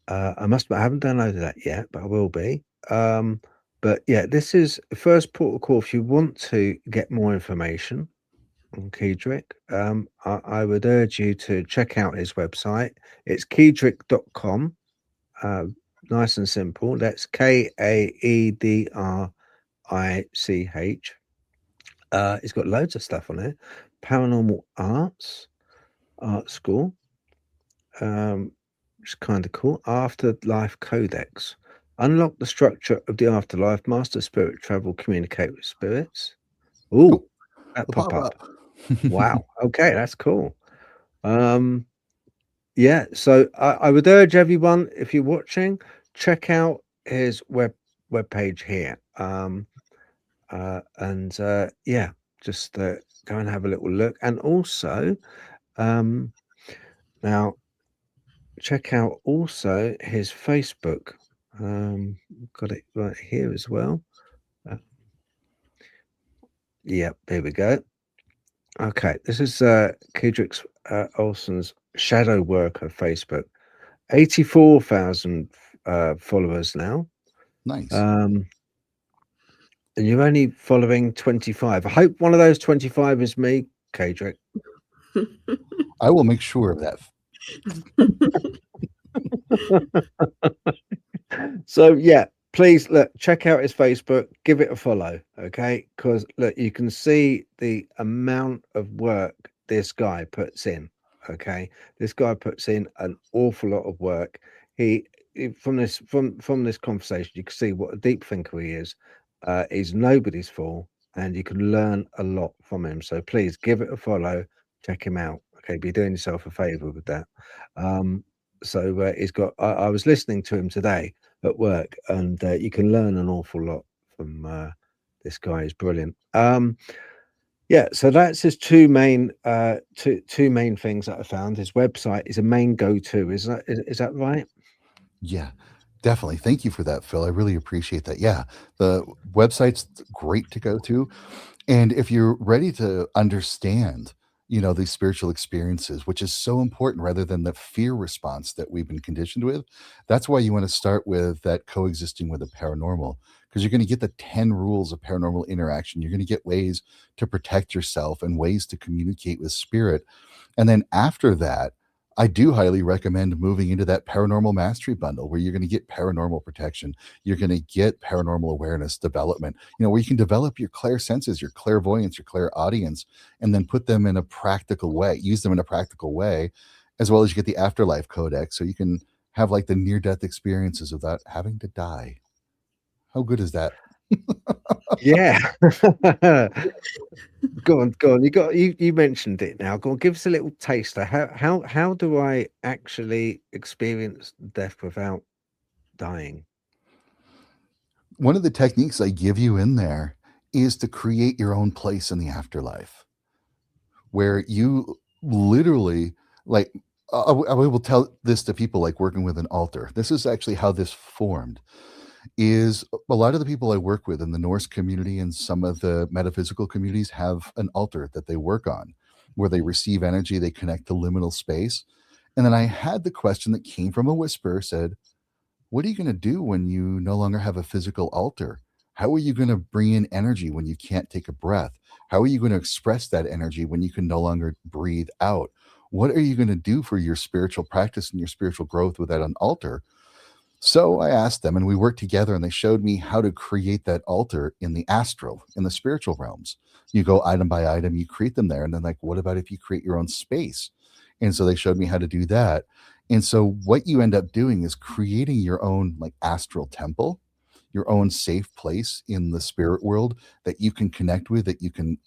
haven't downloaded that yet, but I will be. But yeah, this is first port of call if you want to get more information on Kedrick. I would urge you to check out his website. It's kedrick.com. Nice and simple. That's KAEDRICH. It's got loads of stuff on there. Paranormal Arts, Art School. Which is kind of cool. Afterlife Codex. Unlock the structure of the afterlife. Master spirit travel. Communicate with spirits. Ooh, that The pop up. pop-up. Wow. Okay, that's cool. Yeah, so I would urge everyone, if you're watching, check out his webpage here. Yeah, just go and have a little look. And also, now check out also his Facebook. Got it right here as well. Yep, here we go. Okay, this is Kedrick Olson's Shadow Worker Facebook. 84,000 followers now. Nice. And you're only following 25. I hope one of those 25 is me, Kedrick. I will make sure of that. So yeah, please look, check out his Facebook, give it a follow, okay? Because look, you can see the amount of work this guy puts in. Okay, this guy puts in an awful lot of work. From this conversation, you can see what a deep thinker he is. He's nobody's fool, and you can learn a lot from him. So please give it a follow, check him out. Okay, be doing yourself a favor with that. So he's got. I was listening to him today at work, and you can learn an awful lot from this guy. He's brilliant. Yeah, so that's his two main things that I found. His website is a main go-to. Is that right? Yeah, definitely. Thank you for that, Phil. I really appreciate that. Yeah, the website's great to go to. And if you're ready to understand, these spiritual experiences, which is so important rather than the fear response that we've been conditioned with, that's why you want to start with that coexisting with the paranormal, because you're going to get the 10 rules of paranormal interaction. You're going to get ways to protect yourself and ways to communicate with spirit. And then after that, I do highly recommend moving into that paranormal mastery bundle where you're going to get paranormal protection. You're going to get paranormal awareness development, where you can develop your clairsenses, your clairvoyance, your clairaudience, and then put them in a practical way, use them in a practical way, as well as you get the afterlife codex. So you can have like the near-death experiences without having to die. How good is that? Yeah. Go on. You mentioned it now. Go on, give us a little taster. How do I actually experience death without dying? One of the techniques I give you in there is to create your own place in the afterlife, where you literally, like, I will tell this to people like working with an altar. This is actually how this formed. Is a lot of the people I work with in the Norse community and some of the metaphysical communities have an altar that they work on, where they receive energy, they connect to liminal space, And then I had the question that came from a whisper said, what are you going to do when you no longer have a physical altar? How are you going to bring in energy when you can't take a breath? How are you going to express that energy when you can no longer breathe out? What are you going to do for your spiritual practice and your spiritual growth without an altar? So I asked them, and we worked together, and they showed me how to create that altar in the astral, in the spiritual realms. You go item by item, you create them there. And then, like, what about if you create your own space? And so they showed me how to do that. And so what you end up doing is creating your own, like, astral temple, your own safe place in the spirit world that you can connect with, that you can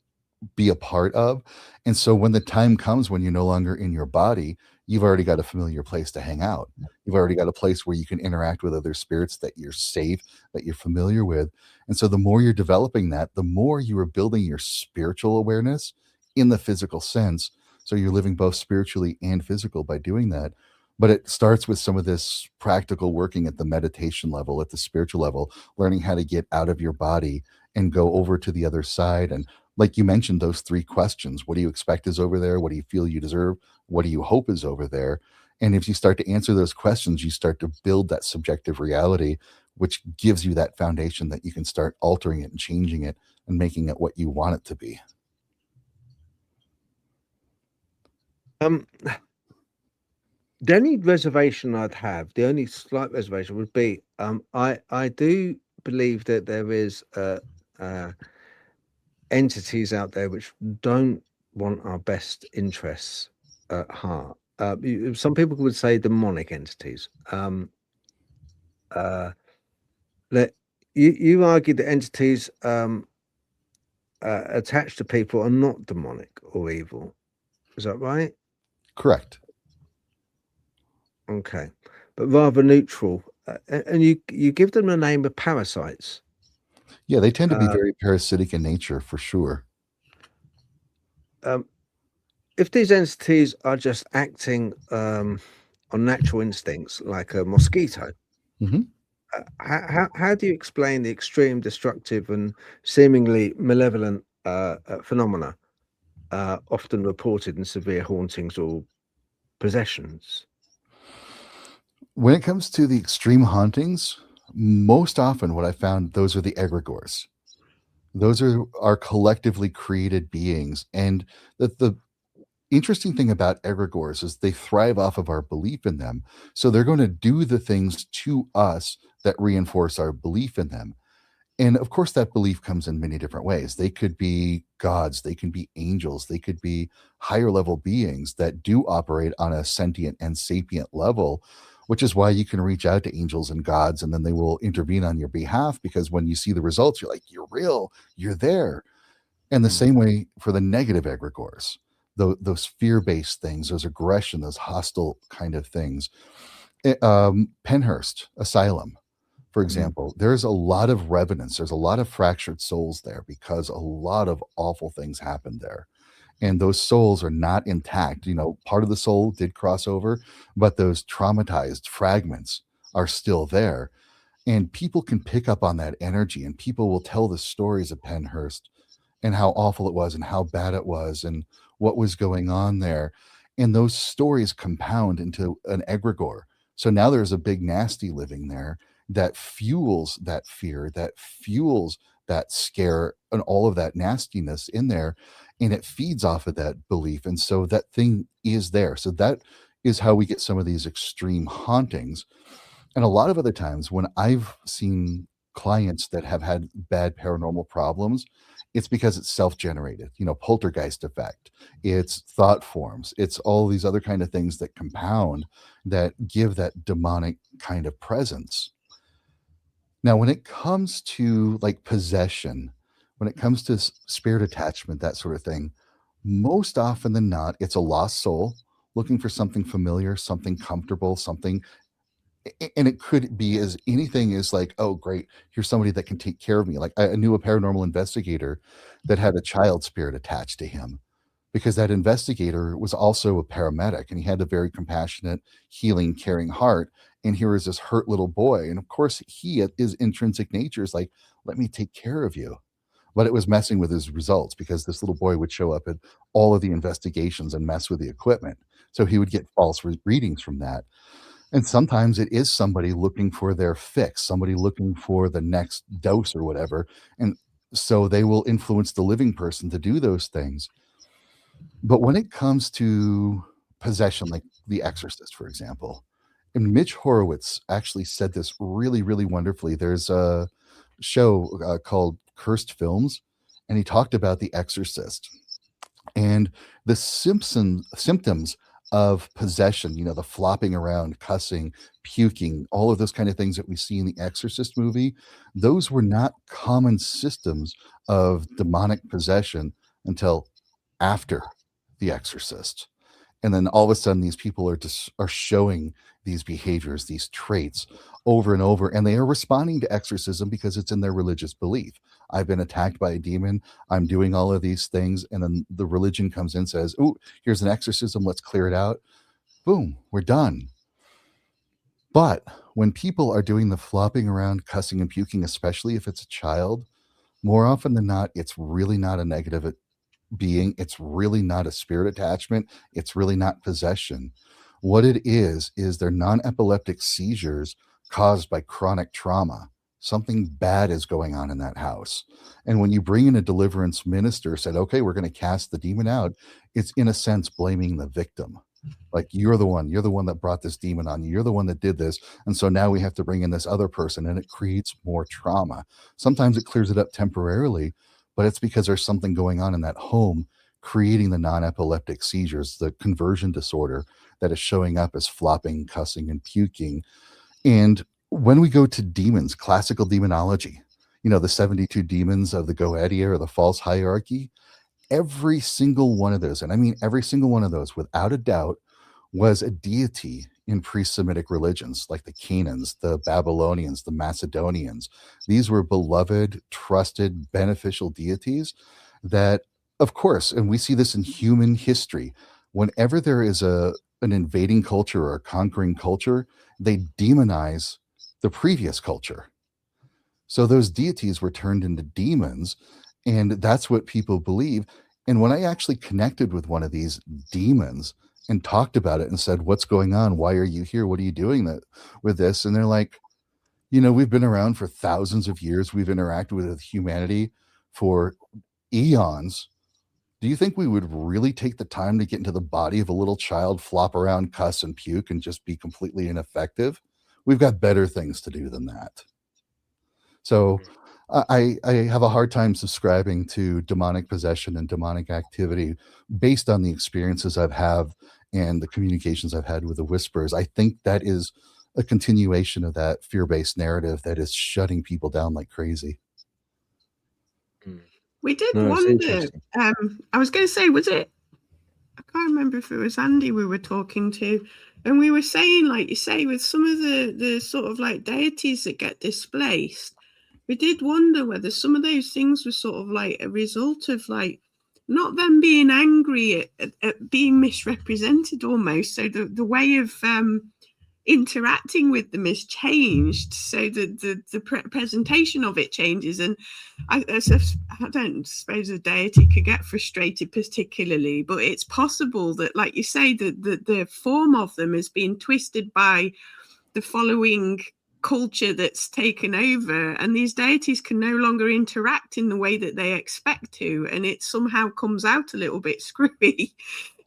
be a part of. And so when the time comes when you're no longer in your body, you've already got a familiar place to hang out. You've already got a place where you can interact with other spirits that you're safe, that you're familiar with. And so the more you're developing that, the more you are building your spiritual awareness in the physical sense. So you're living both spiritually and physical by doing that. But it starts with some of this practical working at the meditation level, at the spiritual level, learning how to get out of your body and go over to the other side. And like you mentioned, those three questions: what do you expect is over there? What do you feel you deserve? What do you hope is over there? And if you start to answer those questions, you start to build that subjective reality, which gives you that foundation that you can start altering it and changing it and making it what you want it to be. Um, the only reservation I'd have, the only slight reservation would be, I do believe that there is uh, entities out there which don't want our best interests at heart. Some people would say demonic entities. Uh, that you argue that entities attached to people are not demonic or evil. Is that right? Correct. Okay, but rather neutral. And you give them the name of parasites. Yeah, they tend to be Uh, very parasitic in nature for sure. um, if these entities are just acting on natural instincts, like a mosquito, Hmm. how do you explain the extreme destructive and seemingly malevolent phenomena often reported in severe hauntings or possessions? When it comes to the extreme hauntings, most often what I found, those are the egregores. Those are collectively created beings. And the interesting thing about egregores is they thrive off of our belief in them. So they're going to do the things to us that reinforce our belief in them. And of course, that belief comes in many different ways. They could be gods, they can be angels, they could be higher level beings that do operate on a sentient and sapient level, which is why you can reach out to angels and gods and then they will intervene on your behalf, because when you see the results, you're like, you're real, you're there. And the Mm. same way for the negative egregores, those fear based things, those aggression, those hostile kind of things. Penhurst Asylum, for Mm. example, there's a lot of revenants, there's a lot of fractured souls there because a lot of awful things happened there. And those souls are not intact. You know, part of the soul did cross over, but those traumatized fragments are still there. And people can pick up on that energy, and people will tell the stories of Penhurst and how awful it was and how bad it was and what was going on there. And those stories compound into an egregore. So now there's a big nasty living there that fuels that fear, that fuels that scare, and all of that nastiness in there. And it feeds off of that belief. And so that thing is there. So that is how we get some of these extreme hauntings. And a lot of other times when I've seen clients that have had bad paranormal problems, it's because it's self-generated, you know, poltergeist effect. It's thought forms. It's all these other kind of things that compound that give that demonic kind of presence. Now, when it comes to like possession, when it comes to spirit attachment, that sort of thing, most often than not, it's a lost soul looking for something familiar, something comfortable, something. And it could be as anything as like, oh, great, here's somebody that can take care of me. Like I knew a paranormal investigator that had a child spirit attached to him because that investigator was also a paramedic and he had a very compassionate, healing, caring heart. And here is this hurt little boy. And of course, his intrinsic nature is like, let me take care of you. but it was messing with his results because this little boy would show up at all of the investigations and mess with the equipment. So he would get false readings from that. And sometimes it is somebody looking for their fix, somebody looking for the next dose or whatever. And so they will influence the living person to do those things. But when it comes to possession, like The Exorcist, for example, and Mitch Horowitz actually said this really, really wonderfully. There's a show called Cursed Films, and he talked about The Exorcist and the symptoms of possession, the flopping around, cussing, puking, all of those kind of things that we see in the Exorcist movie. Those were not common systems of demonic possession until after The Exorcist. And then all of a sudden these people are showing these behaviors, these traits over and over, and they are responding to exorcism because it's in their religious belief. I've been attacked by a demon, I'm doing all of these things, and then the religion comes in and says, oh, here's an exorcism, let's clear it out. Boom, we're done. But when people are doing the flopping around, cussing and puking, especially if it's a child, more often than not, it's really not a negative being. It's really not a spirit attachment. It's really not possession. What it is they're non-epileptic seizures caused by chronic trauma. Something bad is going on in that house. And when you bring in a deliverance minister, said, okay, we're going to cast the demon out, it's in a sense blaming the victim. Like, you're the one that brought this demon on you. You're the one that did this. And so now we have to bring in this other person, and it creates more trauma. Sometimes it clears it up temporarily, but it's because there's something going on in that home creating the non-epileptic seizures, the conversion disorder that is showing up as flopping, cussing, and puking. And when we go to demons, classical demonology, the 72 demons of the Goetia or the false hierarchy, every single one of those, and I mean every single one of those, without a doubt, was a deity in pre-Semitic religions like the Canaans, the Babylonians, the Macedonians. These were beloved, trusted, beneficial deities that, of course, and we see this in human history, whenever there is an invading culture or a conquering culture, they demonize the previous culture. So those deities were turned into demons, and that's what people believe. And when I actually connected with one of these demons and talked about it and said, what's going on? Why are you here? What are you doing with this? And they're like, we've been around for thousands of years. We've interacted with humanity for eons. Do you think we would really take the time to get into the body of a little child, flop around, cuss and puke, and just be completely ineffective? We've got better things to do than that. So I have a hard time subscribing to demonic possession and demonic activity based on the experiences I've had and the communications I've had with the Whispers. I think that is a continuation of that fear-based narrative that is shutting people down like crazy. We did wonder, I was going to say, was it, I can't remember if it was Andy we were talking to, and we were saying, like you say, with some of the sort of like deities that get displaced, we did wonder whether some of those things were sort of like a result of like not them being angry at being misrepresented almost. So the way of interacting with them is changed, so the presentation of it changes. And I don't suppose a deity could get frustrated particularly, but it's possible that, like you say, the form of them has been twisted by the following culture that's taken over, and these deities can no longer interact in the way that they expect to, and it somehow comes out a little bit screwy.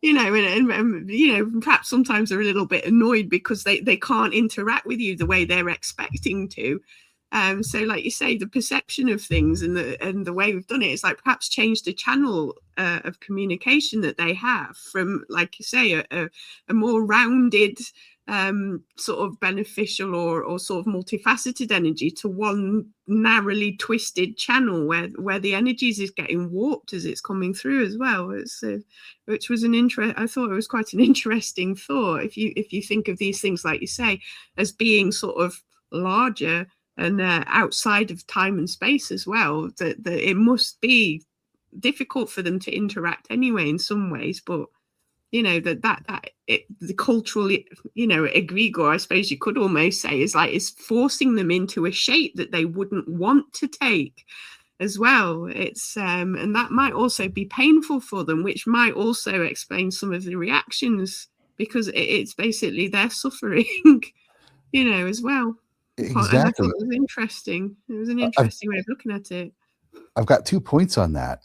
And perhaps sometimes they're a little bit annoyed because they can't interact with you the way they're expecting to. So, like you say, the perception of things and the way we've done it is like perhaps changed the channel of communication that they have from, like you say, a more rounded, sort of beneficial or sort of multifaceted energy to one narrowly twisted channel where the energies is getting warped as it's coming through as well. It's which was I thought it was quite an interesting thought. If you think of these things, like you say, as being sort of larger and outside of time and space as well, that it must be difficult for them to interact anyway in some ways, but the cultural, egregor, I suppose you could almost say, is forcing them into a shape that they wouldn't want to take. as well. It's and that might also be painful for them, which might also explain some of the reactions, because it's basically their suffering, as well. And I thought Exactly. it was interesting. It was an I've interesting way of looking at it. I've got 2 points on that.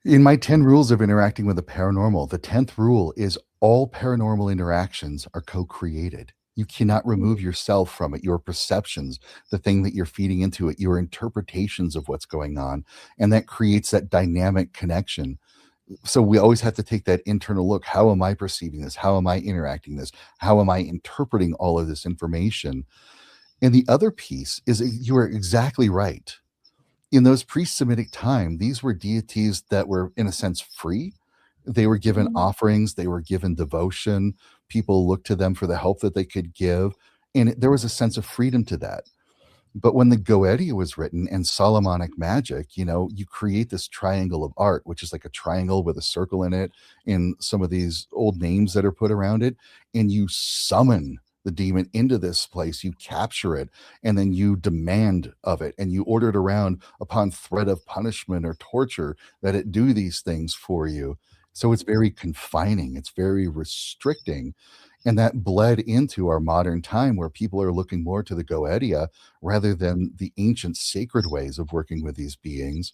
In my 10 rules of interacting with the paranormal, the 10th rule is all paranormal interactions are co-created. You cannot remove yourself from it, your perceptions, the thing that you're feeding into it, your interpretations of what's going on, and that creates that dynamic connection. So we always have to take that internal look. How am I perceiving this? How am I interacting this? How am I interpreting all of this information? And the other piece is you are exactly right. In those pre-Semitic time, these were deities that were, in a sense, free. They were given offerings, they were given devotion. People looked to them for the help that they could give. And there was a sense of freedom to that. But when the Goetia was written and Solomonic magic, you create this triangle of art, which is like a triangle with a circle in it, in some of these old names that are put around it, and you summon the demon into this place, you capture it, and then you demand of it, and you order it around upon threat of punishment or torture that it do these things for you. So it's very confining, it's very restricting. And that bled into our modern time where people are looking more to the Goetia rather than the ancient sacred ways of working with these beings.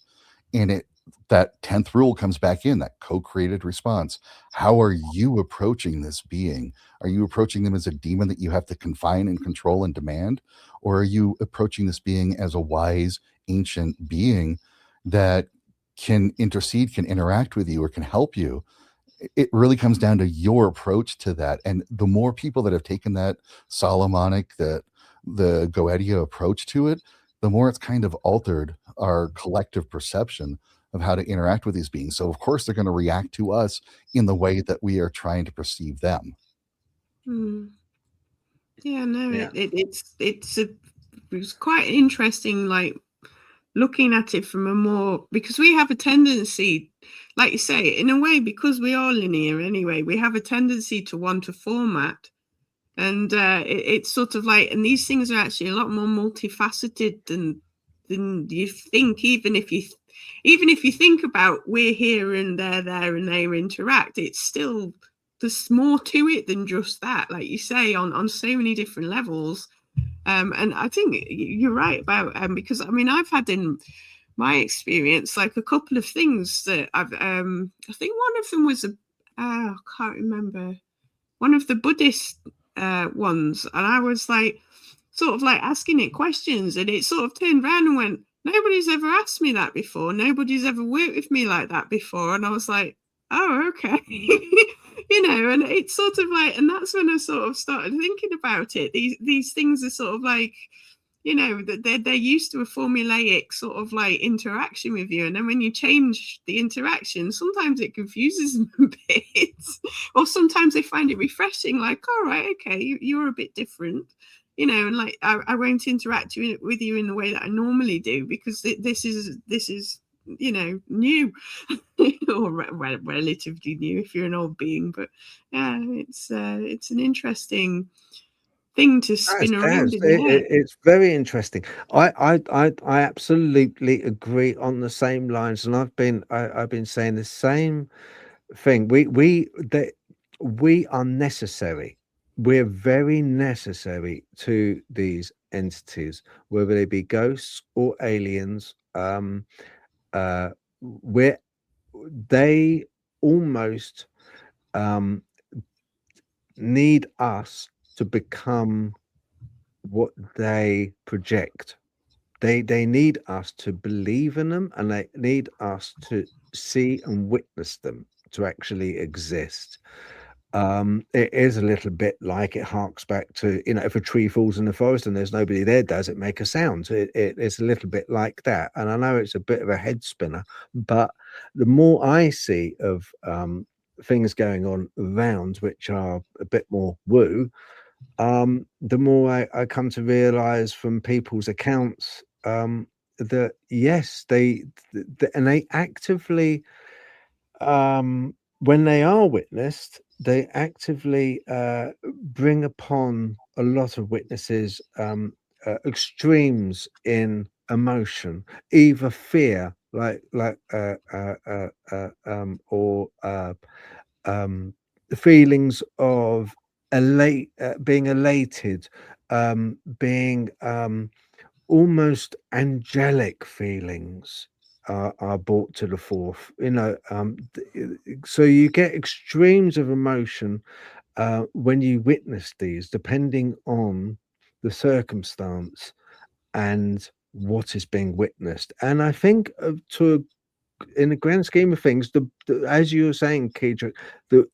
And that 10th rule comes back in, that co-created response. How are you approaching this being? Are you approaching them as a demon that you have to confine and control and demand? Or are you approaching this being as a wise ancient being that can intercede, can interact with you, or can help you? It really comes down to your approach to that. And the more people that have taken that Solomonic, the Goetia approach to it, the more it's kind of altered our collective perception of how to interact with these beings. So of course they're going to react to us in the way that we are trying to perceive them. Yeah, no, Yeah. it was quite interesting, like looking at it from a more, because we have a tendency, like you say, in a way, because we are linear anyway, we have a tendency to want a format. And it's sort of like, and these things are actually a lot more multifaceted than you think. Even if you think about we're here and they're there and they interact, it's still, there's more to it than just that, like you say, on so many different levels. And I think you're right about because I've had in my experience like a couple of things that I've I think one of them was I can't remember, one of the Buddhist ones, and I was like sort of like asking it questions, and it sort of turned around and went, nobody's ever asked me that before, nobody's ever worked with me like that before. And I was like, oh, okay. And it's sort of like, and that's when I sort of started thinking about it. These things are sort of like, that they're used to a formulaic sort of like interaction with you, and then when you change the interaction, sometimes it confuses them a bit, or sometimes they find it refreshing, like, all right, okay, you're a bit different, and like I won't interact with you in the way that I normally do, because this is new, or relatively new if you're an old being. But yeah, it's an interesting thing to spin around in the head. It's very interesting. I absolutely agree on the same lines, and I've been saying the same thing. We are necessary. We're very necessary to these entities, whether they be ghosts or aliens. We're They almost need us to become what they project. They need us to believe in them, and they need us to see and witness them to actually exist. It is a little bit like, it harks back to, if a tree falls in the forest and there's nobody there, does it make a sound? It's a little bit like that. And I know it's a bit of a head spinner, but the more I see of things going on around which are a bit more woo, the more I come to realize from people's accounts that yes, and they actively, when they are witnessed, they actively bring upon a lot of witnesses extremes in emotion, either fear, or the feelings of being elated, being almost angelic feelings are brought to the forth. So you get extremes of emotion when you witness these, depending on the circumstance and what is being witnessed. And I think, in the grand scheme of things, as you were saying, Kedrick, the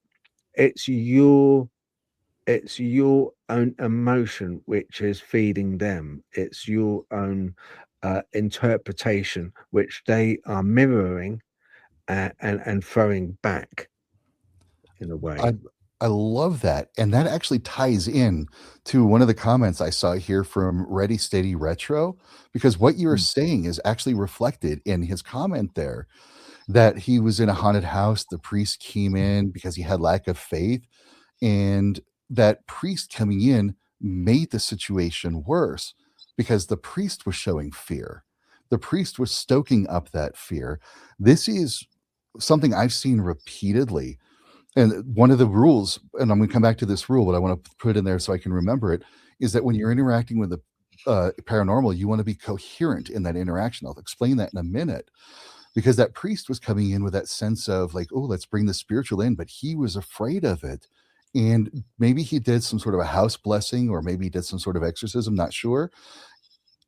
it's your it's your own emotion which is feeding them. It's your own interpretation which they are mirroring and throwing back in a way. I I love that, and that actually ties in to one of the comments I saw here from Ready Steady Retro, because what you're Mm, saying is actually reflected in his comment there, that he was in a haunted house, the priest came in because he had lack of faith, and that priest coming in made the situation worse because the priest was showing fear. The priest was stoking up that fear. This is something I've seen repeatedly, and one of the rules, and I'm going to come back to this rule, but I want to put it in there so I can remember it, is that when you're interacting with the paranormal, you want to be coherent in that interaction. I'll explain that in a minute, because that priest was coming in with that sense of like, oh, let's bring the spiritual in, but he was afraid of it. And maybe he did some sort of a house blessing, or maybe he did some sort of exorcism, not sure.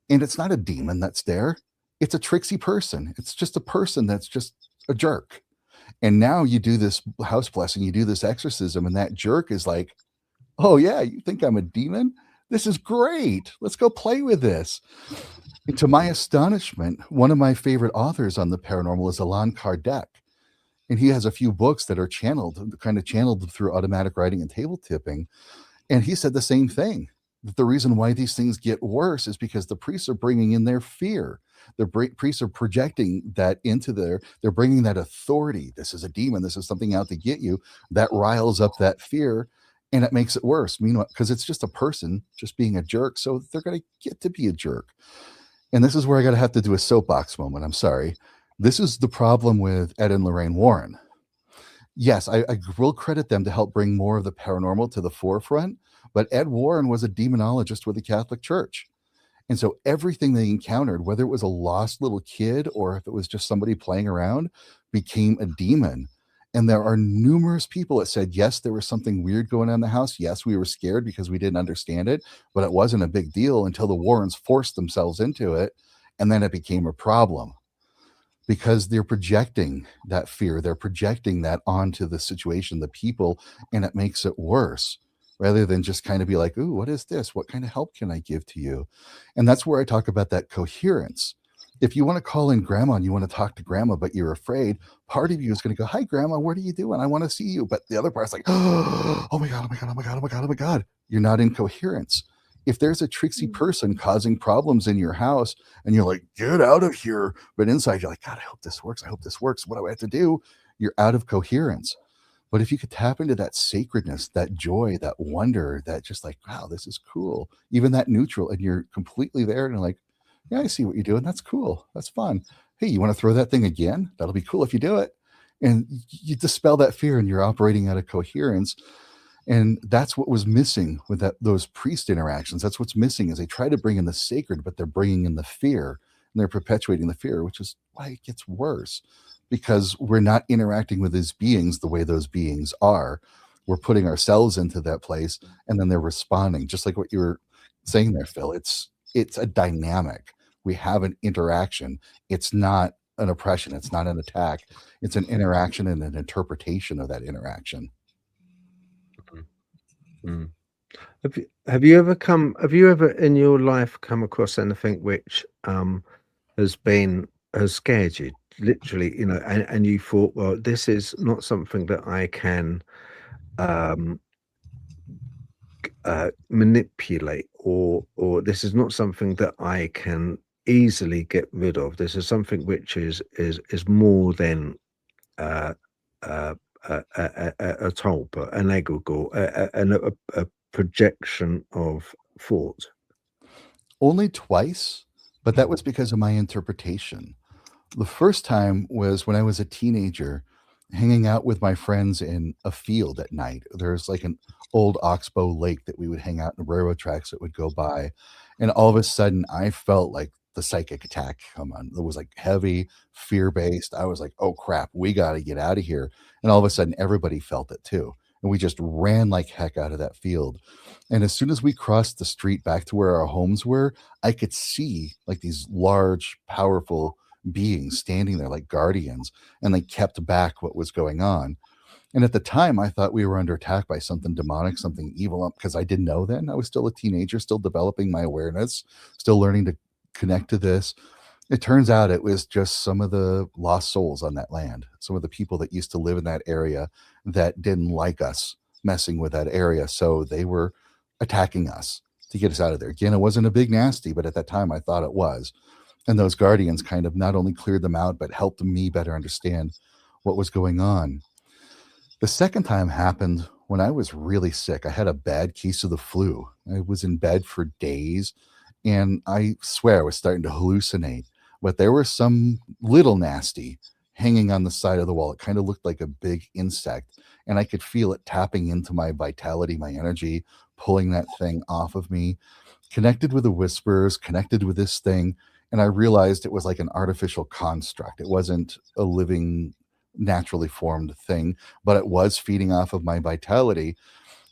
And it's not a demon that's there, it's a tricksy person. It's just a person that's just a jerk. And now you do this house blessing, you do this exorcism, and that jerk is like, oh, yeah, you think I'm a demon? This is great. Let's go play with this. And to my astonishment, one of my favorite authors on the paranormal is Allan Kardec. And he has a few books that are kind of channeled through automatic writing and table tipping. And he said the same thing, that the reason why these things get worse is because the priests are bringing in their fear. The priests are projecting that into they're bringing that authority. This is a demon. This is something out to get you. That riles up that fear, and it makes it worse. Meanwhile, because it's just a person just being a jerk. So they're going to get to be a jerk. And this is where I got to have to do a soapbox moment. I'm sorry. This is the problem with Ed and Lorraine Warren. Yes, I will credit them to help bring more of the paranormal to the forefront, but Ed Warren was a demonologist with the Catholic Church. And so everything they encountered, whether it was a lost little kid or if it was just somebody playing around, became a demon. And there are numerous people that said, yes, there was something weird going on in the house. Yes, we were scared because we didn't understand it, but it wasn't a big deal until the Warrens forced themselves into it. And then it became a problem, because they're projecting that fear. They're projecting that onto the situation, the people, and it makes it worse, rather than just kind of be like, ooh, what is this? What kind of help can I give to you? And that's where I talk about that coherence. If you want to call in grandma and you want to talk to grandma, but you're afraid, part of you is going to go, hi, grandma, what are you doing? I want to see you. But the other part's like, oh my God, oh my God, oh my God, oh my God, oh my God. You're not in coherence. If there's a tricksy person causing problems in your house and you're like, get out of here, but inside you're like, God, I hope this works. I hope this works. What do I have to do? You're out of coherence. But if you could tap into that sacredness, that joy, that wonder, that just like, wow, this is cool, even that neutral, and you're completely there and you're like, yeah, I see what you're doing. That's cool. That's fun. Hey, you want to throw that thing again? That'll be cool if you do it. And you dispel that fear and you're operating out of coherence. And that's what was missing with those priest interactions. That's what's missing, is they try to bring in the sacred, but they're bringing in the fear, and they're perpetuating the fear, which is why it gets worse, because we're not interacting with these beings the way those beings are. We're putting ourselves into that place, and then they're responding, just like what you were saying there, Phil. It's a dynamic. We have an interaction. It's not an oppression. It's not an attack. It's an interaction and an interpretation of that interaction. Mm. Have you ever in your life come across anything which has scared you, literally, and you thought, well, this is not something that I can um manipulate, or this is not something that I can easily get rid of. This is something which is more than uh a tulpa, an egregore, a projection of thought. Only twice, but that was because of my interpretation. The first time was when I was a teenager, hanging out with my friends in a field at night. There's like an old oxbow lake that we would hang out in the railroad tracks that would go by. And all of a sudden, I felt like the psychic attack come on. It was like heavy, fear based. I was like, oh crap, we got to get out of here. And all of a sudden, everybody felt it too. And we just ran like heck out of that field. And as soon as we crossed the street back to where our homes were, I could see like these large, powerful beings standing there like guardians, and they kept back what was going on. And at the time, I thought we were under attack by something demonic, something evil, because I didn't know then. I was still a teenager, still developing my awareness, still learning to connect to this. It turns out it was just some of the lost souls on that land, some of the people that used to live in that area that didn't like us messing with that area. So they were attacking us to get us out of there. Again, it wasn't a big nasty, but at that time I thought it was. And those guardians kind of not only cleared them out, but helped me better understand what was going on. The second time happened when I was really sick. I had a bad case of the flu. I was in bed for days, and I swear I was starting to hallucinate. But there was some little nasty hanging on the side of the wall. It kind of looked like a big insect, and I could feel it tapping into my vitality, my energy, pulling that thing off of me. Connected with the whispers, connected with this thing, and I realized it was like an artificial construct. It wasn't a living, naturally formed thing, but it was feeding off of my vitality.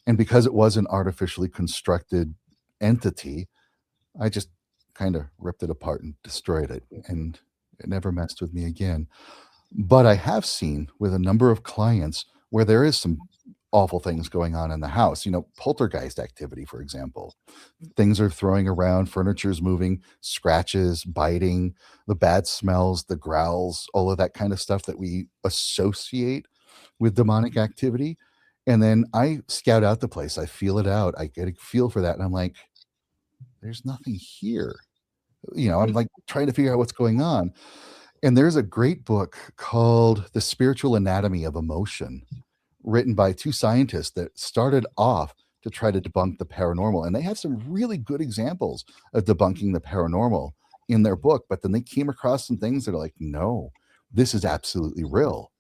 And because it was an artificially constructed entity, I just kind of ripped it apart and destroyed it, and it never messed with me again. But I have seen with a number of clients where there is some awful things going on in the house. Poltergeist activity, for example. Things are throwing around, furniture's moving, scratches, biting, the bad smells, the growls, all of that kind of stuff that we associate with demonic activity. And then I scout out the place, I feel it out, I get a feel for that, and I'm like, there's nothing here. I'm like trying to figure out what's going on. And there's a great book called The Spiritual Anatomy of Emotion, written by two scientists that started off to try to debunk the paranormal. And they had some really good examples of debunking the paranormal in their book, but then they came across some things that are like, no, this is absolutely real.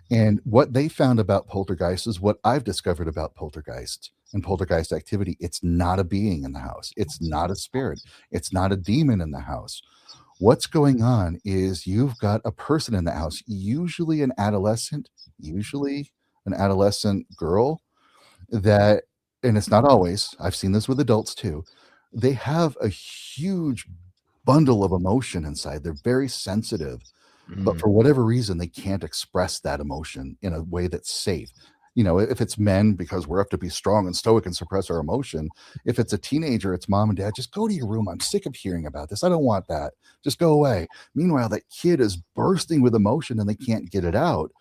And what they found about poltergeist is what I've discovered about poltergeist and poltergeist activity. It's not a being in the house. It's not a spirit. It's not a demon in the house. What's going on is you've got a person in the house, usually an adolescent girl that, and it's not always, I've seen this with adults too, they have a huge bundle of emotion inside. They're very sensitive, but for whatever reason, they can't express that emotion in a way that's safe. If it's men, because we're up to be strong and stoic and suppress our emotion. If it's a teenager, it's mom and dad, just go to your room. I'm sick of hearing about this. I don't want that. Just go away. Meanwhile, that kid is bursting with emotion and they can't get it out.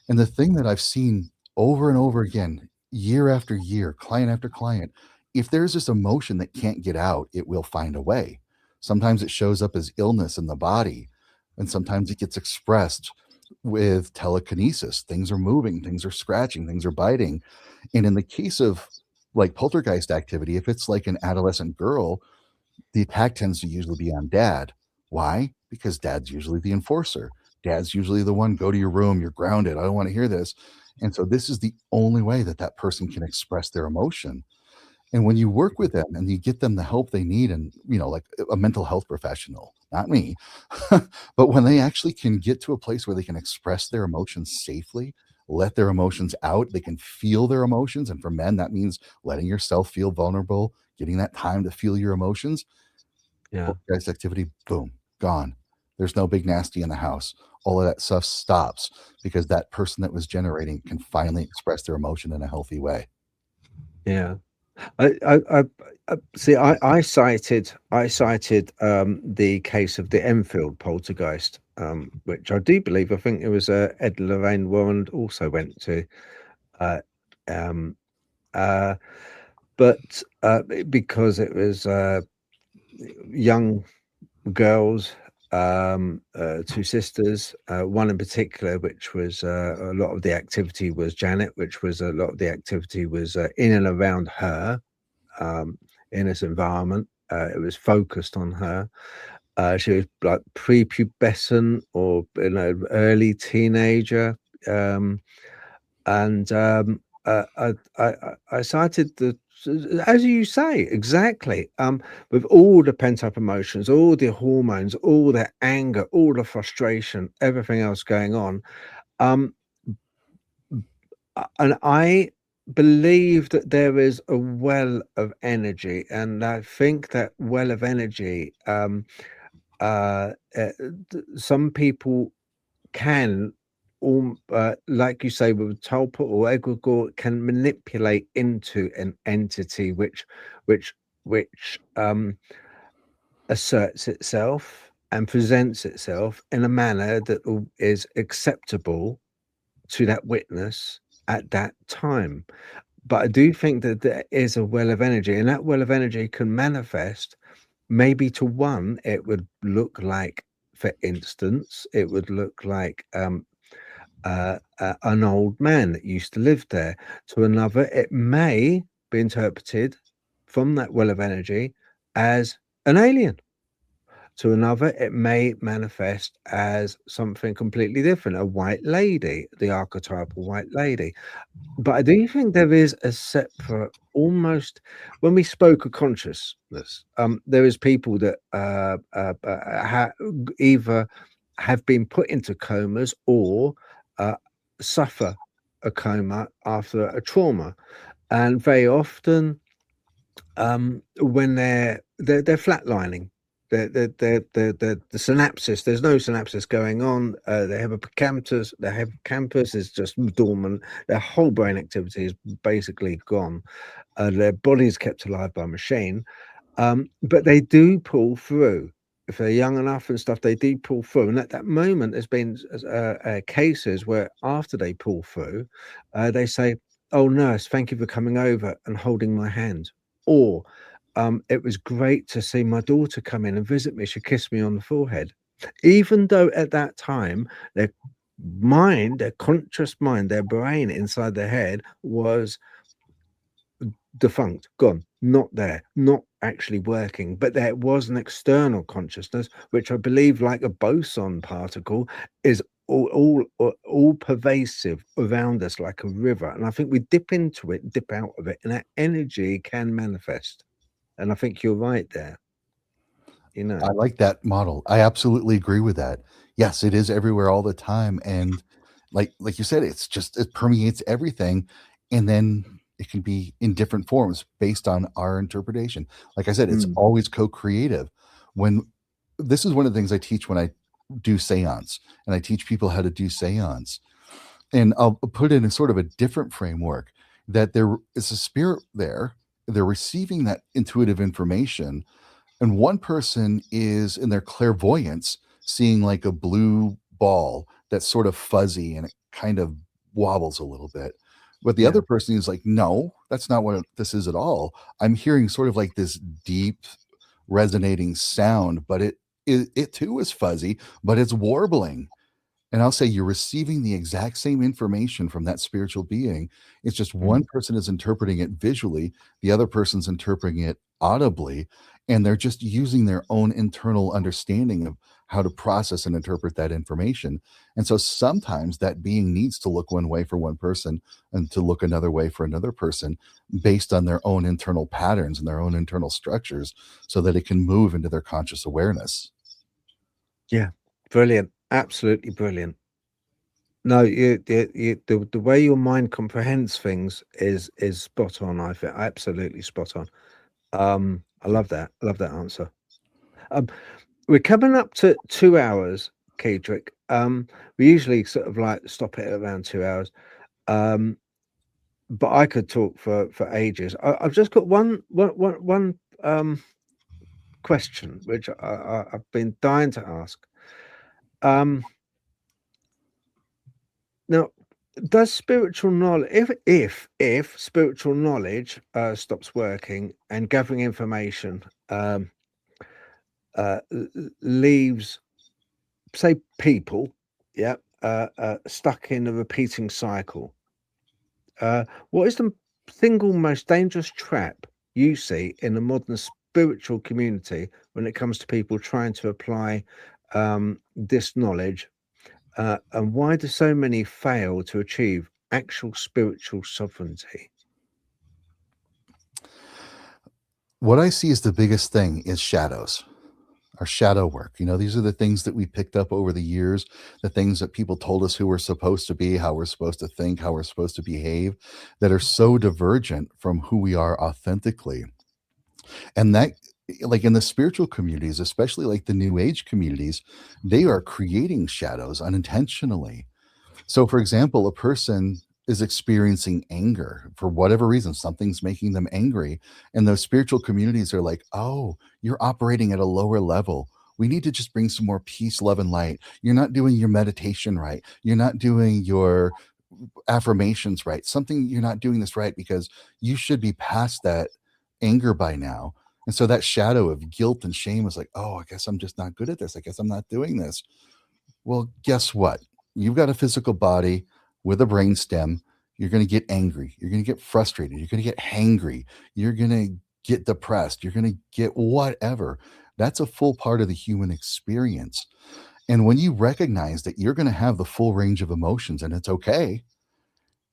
And the thing that I've seen over and over again, year after year, client after client, if there's this emotion that can't get out, it will find a way. Sometimes it shows up as illness in the body, and sometimes it gets expressed with telekinesis. Things are moving, things are scratching, things are biting. And in the case of like poltergeist activity, if it's like an adolescent girl, the attack tends to usually be on dad. Why? Because dad's usually the enforcer. Dad's usually the one, go to your room, you're grounded, I don't want to hear this. And so this is the only way that that person can express their emotion. And when you work with them and you get them the help they need, and like a mental health professional, not me, but when they actually can get to a place where they can express their emotions safely, let their emotions out, they can feel their emotions. And for men, that means letting yourself feel vulnerable, getting that time to feel your emotions. Yeah. Poltergeist activity, boom, gone. There's no big nasty in the house. All of that stuff stops because that person that was generating can finally express their emotion in a healthy way. Yeah. I see. I cited the case of the Enfield poltergeist, which I do believe. I think it was Ed Lorraine Warren also went to, um, but because it was young girls, two sisters, one in particular, which was a lot of the activity was Janet, which was a lot of the activity was in and around her, in this environment. It was focused on her, She was like prepubescent or early teenager, um, and I cited the as you say exactly, with all the pent up emotions, all the hormones, all the anger, all the frustration, everything else going on. Um, and I believe that there is a well of energy, and I think that well of energy. Uh, uh, some people can, like you say, with teleport or egregore, can manipulate into an entity which which asserts itself and presents itself in a manner that is acceptable to that witness at that time. But I do think that there is a well of energy, and that well of energy can manifest. Maybe to one, it would look like, for instance, it would look like an old man that used to live there. To another, it may be interpreted from that well of energy as an alien. To another, it may manifest as something completely different, a white lady, the archetypal white lady. But I do think there is a separate, almost, when we spoke of consciousness, there is people that either have been put into comas or uh, suffer a coma after a trauma, and very often, when they're flatlining. The synapses, there's no synapses going on. The hippocampus is just dormant. Their whole brain activity is basically gone. Their body is kept alive by a machine, but they do pull through. If they're young enough and stuff, they do pull through. And at that moment, there's been cases where after they pull through, they say, "Oh, nurse, thank you for coming over and holding my hand." Or, "It was great to see my daughter come in and visit me. She kissed me on the forehead." Even though at that time, their mind, their conscious mind, their brain inside their head was defunct, gone, not there, not actually working. But there was an external consciousness, which I believe, like a boson particle, is all pervasive around us like a river. And I think we dip into it, dip out of it, and that energy can manifest. And I think you're right there, you know. I like that model. I absolutely agree with that. Yes, it is everywhere all the time, and like you said, it's just it permeates everything, and then it can be in different forms based on our interpretation. Like I said, it's Mm, always co-creative. When this is one of the things I teach when I do seance, and I teach people how to do seance, and I'll put it in sort of a different framework that there is a spirit there. They're receiving that intuitive information, and one person is in their clairvoyance seeing like a blue ball that's sort of fuzzy and it kind of wobbles a little bit, but the other yeah. person is like, no, that's not what this is at all. I'm hearing sort of like this deep resonating sound, but it too is fuzzy, but it's warbling. And I'll say you're receiving the exact same information from that spiritual being. It's just one Mm, person is interpreting it visually, the other person's interpreting it audibly, and they're just using their own internal understanding of how to process and interpret that information. And so sometimes that being needs to look one way for one person and to look another way for another person based on their own internal patterns and their own internal structures so that it can move into their conscious awareness. yeah. Brilliant. Absolutely brilliant. No, the way your mind comprehends things is spot on. I think absolutely spot on. I love that. I love that answer. Um, we're coming up to 2 hours, Kedrick. We usually sort of like stop it at around 2 hours. Um, but I could talk for ages. I've just got one question which I've been dying to ask. Um, Now, does spiritual knowledge, if spiritual knowledge stops working and gathering information leaves, say, people, yeah, stuck in a repeating cycle, what is the single most dangerous trap you see in the modern spiritual community when it comes to people trying to apply this knowledge? And why do so many fail to achieve actual spiritual sovereignty? What I see as the biggest thing is shadows. Our shadow work. These are the things that we picked up over the years, the things that people told us who we're supposed to be, how we're supposed to think, how we're supposed to behave, that are so divergent from who we are authentically. And that, like in the spiritual communities, especially like the new age communities, they are creating shadows unintentionally. So, for example, a person is experiencing anger for whatever reason, something's making them angry. And those spiritual communities are like, oh, you're operating at a lower level. We need to just bring some more peace, love, and light. You're not doing your meditation right. You're not doing your affirmations right. You're not doing this right because you should be past that anger by now. And so that shadow of guilt and shame is like, oh, I guess I'm just not good at this. I guess I'm not doing this. Well, guess what? You've got a physical body with a brain stem. You're going to get angry. You're going to get frustrated. You're going to get hangry. You're going to get depressed. You're going to get whatever. That's a full part of the human experience. And when you recognize that you're going to have the full range of emotions and it's okay,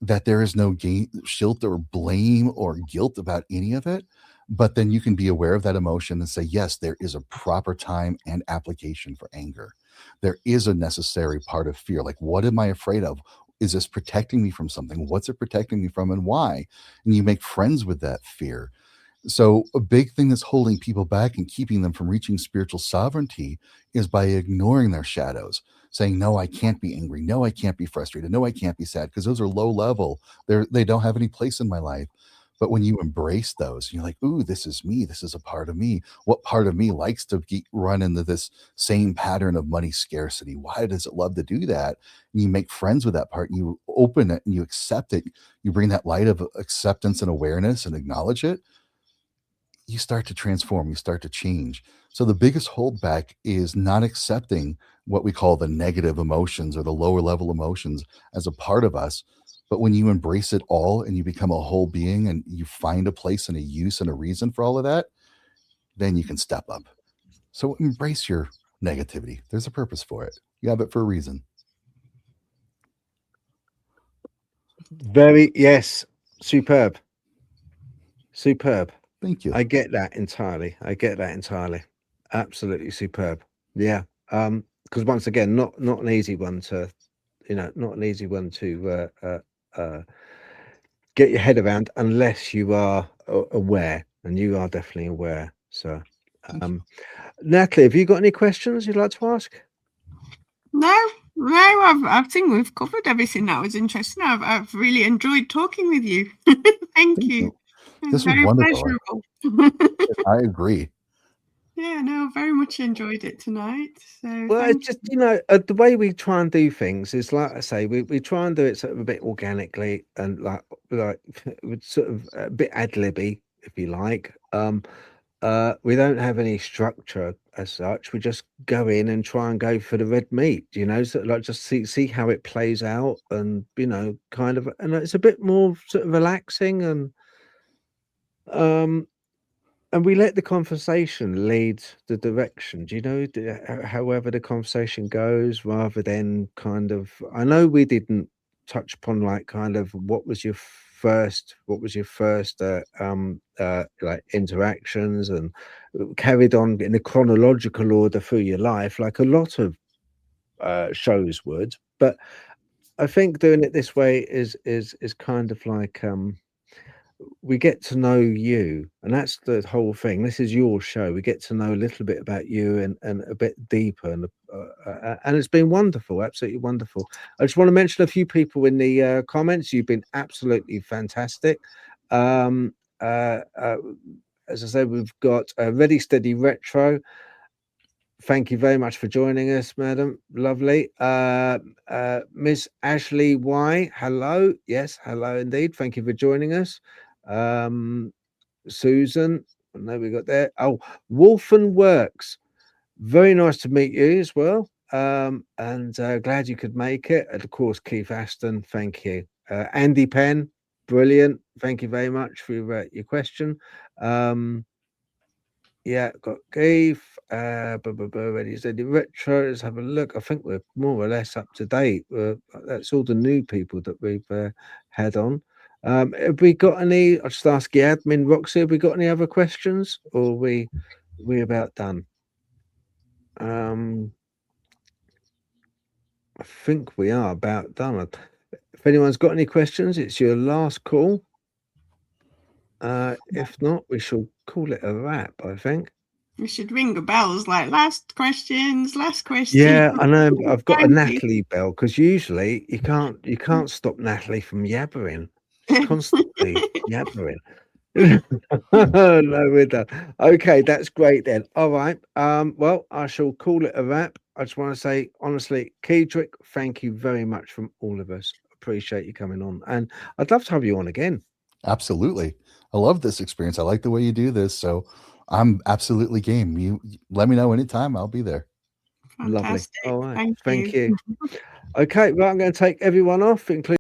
that there is no guilt or blame or guilt about any of it, but then you can be aware of that emotion and say, yes, there is a proper time and application for anger. There is a necessary part of fear. Like, what am I afraid of? Is this protecting me from something? What's it protecting me from and why? And you make friends with that fear. So, a big thing that's holding people back and keeping them from reaching spiritual sovereignty is by ignoring their shadows, saying, no, I can't be angry. No, I can't be frustrated. No, I can't be sad, because those are low level. They don't have any place in my life. But when you embrace those, you're like, ooh, this is me. This is a part of me. What part of me likes to run into this same pattern of money scarcity? Why does it love to do that? And you make friends with that part and you open it and you accept it. You bring that light of acceptance and awareness and acknowledge it. You start to transform, you start to change. So the biggest holdback is not accepting what we call the negative emotions or the lower level emotions as a part of us. But when you embrace it all and you become a whole being and you find a place and a use and a reason for all of that, then you can step up. So embrace your negativity. There's a purpose for it. You have it for a reason. Yes, superb. Superb. Thank you. I get that entirely. Absolutely superb. Yeah. Because once again, not an easy one to, not an easy one to get your head around unless you are aware, and you are definitely aware. So, Natalie, have you got any questions you'd like to ask? No, I think we've covered everything that was interesting. I've really enjoyed talking with you. Thank you. This was Very wonderful. pleasurable. I agree. Yeah, no, very much enjoyed it tonight. So Well, thank it's just, the way we try and do things is, like I say, we try and do it sort of a bit organically and like with sort of a bit ad-libby, if you like. We don't have any structure as such. We just go in and try and go for the red meat, sort of like just see how it plays out, and kind of, and it's a bit more sort of relaxing, and we let the conversation lead the direction. However the conversation goes, rather than kind of. I know we didn't touch upon like kind of what was your first like interactions, and carried on in a chronological order through your life, like a lot of shows would. But I think doing it this way is kind of like we get to know you, and that's the whole thing. This is your show. We get to know a little bit about you, and a bit deeper, and it's been wonderful, absolutely wonderful. I just want to mention a few people in the comments. You've been absolutely fantastic. um as I said, we've got a Ready Steady Retro. Thank you very much for joining us, madam. Lovely. Miss Ashley Y, hello. Yes, hello indeed. Thank you for joining us. Susan, what have we got there? Oh, Wolfen Works. Very nice to meet you as well. And glad you could make it. And of course, Keith Aston, thank you. Andy Penn, brilliant. Thank you very much for your question. Yeah, got Keith. Ready said the retro. Let's have a look. I think we're more or less up to date. That's all the new people that we've had on. Have we got any? I'll just ask the admin, Roxy. Have we got any other questions, or are we about done? I think we are about done. If anyone's got any questions, it's your last call. If not, we shall call it a wrap, I think. We should ring the bells like last questions, last question. Yeah, I know. I've got a Thank you. Natalie bell because usually you can't stop Natalie from yabbering. She's constantly yabbering. No, we're done. Okay, that's great then. All right. Well, I shall call it a wrap. I just want to say honestly, Kedrick, thank you very much from all of us. Appreciate you coming on, and I'd love to have you on again. Absolutely. I love this experience. I like the way you do this. So I'm absolutely game. You let me know anytime. I'll be there. Lovely. Fantastic. All right. Thank Thank you. you. Okay, well, I'm going to take everyone off, including